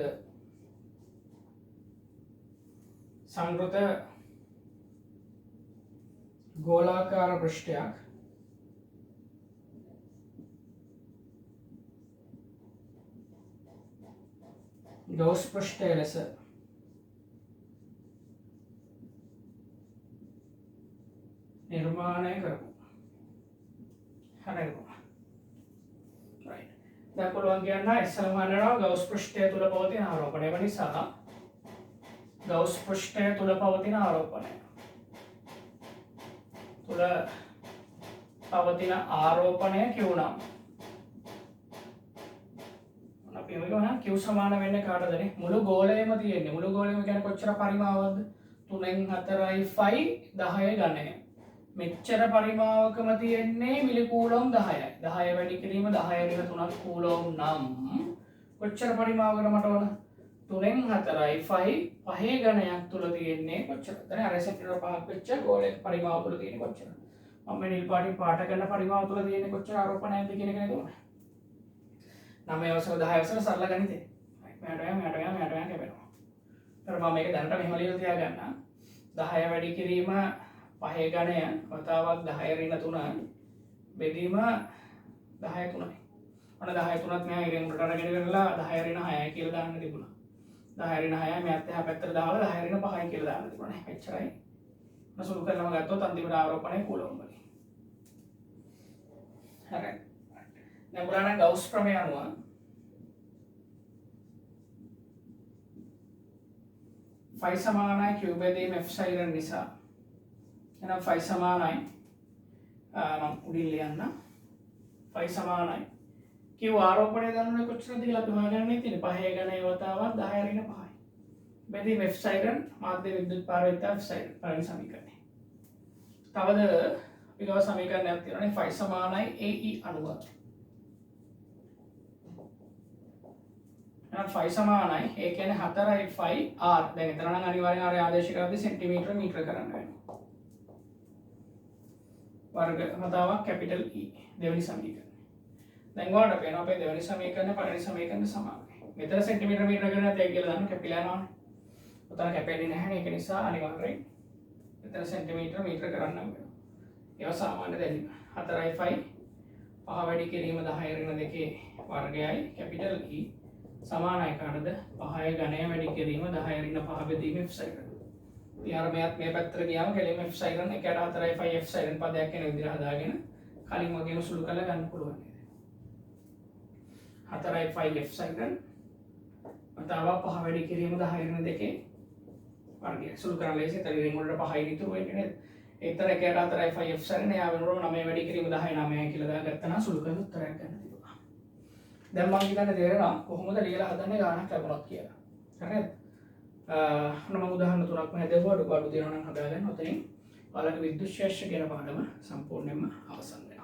සංගෘත ගෝලාකාර පෘෂ්ඨයක් ගෞස් පෘෂ්ඨය ලෙස නිර්මාණය කරමු. හරිද? දැන් පුළුවන් කියන්න ඉස්සරහම යනවා ගෞස් පෘෂ්ඨය තුල පවතින ආරෝපණය නිසා ගෞස් පෘෂ්ඨය තුල පවතින ආරෝපණය q නම් අපි කියනවා q සමාන වෙන්නේ කාටද නේ? මුළු ගෝලයම තියෙන්නේ. මුළු ගෝලයම කියන්නේ කොච්චර පරිමාවක්ද? 3න් 4යි 5 10 ගණනය. මෙච්චර පරිමාවකම තියෙන්නේ මිලිකූලම් 10යි. 10 වැඩි කිරීම 10 ඍණ 3ක් කූලම් නම් කොච්චර පරිමාවකට මට ඕන? 3න් 4යි 5 ගණනයක් තුල තියෙන්නේ කොච්චරද? දැන් අර සෙන්ටිමීටර 5ක් වෙච්ච ගෝලයක පරිමාව තුල තියෙන්නේ කොච්චර? මම නිල් පාටින් පාට කරන පරිමාව තුල තියෙන්නේ කොච්චර ආරෝපණයක්ද කියන එක නේද ඕනේ. 9 වසර 10 වසර සරල ගණිතේ. මෙයාට කැපෙනවා. ඊට මම මේක දැනට මෙහෙම ලියලා තියාගන්න. 10 වැඩි කිරීම 5 ගණය වතාවක් 10 ඍණ 3 බෙදීම 10 3යි. ඔන්න 10 3ත් මෙයා ඉරෙන් උඩට අරගෙන ඉවරලා 10 ඍණ 6යි කියලා දාන්න තිබුණා. 10 ඍණ 6යි මෙයාත් එහා පැත්තට දාලා 10 ඍණ 5යි කියලා දාන්න තිබුණා නේ. එච්චරයි. සුළු කරලම ගත්තොත් අන්තිමට ආරෝපණය කූලම් වලින්. හරි. දැන් බලන්න ගෞස් ප්‍රමේය අනුව phi සමානයි q බෙදීම epsilon නිසා එහෙනම් phi සමානයි මම උඩින් ලියන්න phi සමානයි q ආරෝපණය ගණනේ කොච්චරද කියලා අපි හොයාගන්න තියෙන්නේ 5 ගණයේ වතාවක් 10 ඍණ 5යි බෙදීම epsilon මාධ්‍ය විද්‍යුත් පාරමිතා epsilon පළවෙනි සමීකරණය. තවද විගව සමීකරණයක් තියෙනවානේ phi සමානයි AE අණුව. එහෙනම් phi සමානයි ඒ කියන්නේ 4යි phi r. දැන් එතන නම් අනිවාර්යෙන් r ආදේශ කරද්දී සෙන්ටිමීටර මීටර කරන්න වෙනවා. වර්ග මතාවක් කැපිටල් E දෙවෙනි සමීකරණය. දැන් ඔයාලට පේනවා අපේ දෙවෙනි සමීකරණය පළවෙනි සමීකරණය සමානයි. මෙතන සෙන්ටිමීටර මීටර කරන තේ කියලා දාන්න කැපිලා යනවානේ. උතන කැපෙන්නේ නැහැ ඒක නිසා අනිවාර්යෙන් මෙතන සෙන්ටිමීටර මීටර කරන්න වෙනවා. ඒවා සාමාන්‍ය දැනීම. 4යි 5 පහ වැඩි කිරීම 10 ඍණ 2 වර්ගයයි කැපිටල් E සමානයි කාටද 5යි ඝනය වැඩි කිරීම 10 ඍණ 5 බෙදීම එප්සයිලන්. ඉතින් අර මෙයත් මේ පැත්තට ගියාම කෙලින්ම එප්සයිලන් 1ට 4යි 5 එප්සයිලන් පදයක් වෙන විදිහට හදාගෙන කලින් වගේම සුළු කරලා ගන්න පුළුවන් නේද? 4යි 5 එප්සයිලන් මතාව 5 වැඩි කිරීම 10 ඍණ 2 වර්ගය. සුළු කරලා ලේසි තලින් වලට 5යි ඉතුරු වෙන්නේ නේද? ඒතර 1ට 4යි 5 එප්සයිලන් එයා වෙනකොට 9 වැඩි කිරීම 10 9යි කියලා දාගත්තා නම් සුළු කරලා උත්තරයක් ගන්න තිබුණා. දැන් මම හිතන්නේ තේරෙනවා කොහොමද ලියලා හදන්නේ ගානක් ලැබුණොත් කියලා. හරිද? මම උදාහරණ තුනක් හැදෙවුවා අඩු දෙනවා නම් හදාගන්න. ඔතනින් ඔයාලගේ විද්‍යුත් ශාස්ත්‍ර කියන පාඩම සම්පූර්ණයෙන්ම අවසන් වෙනවා.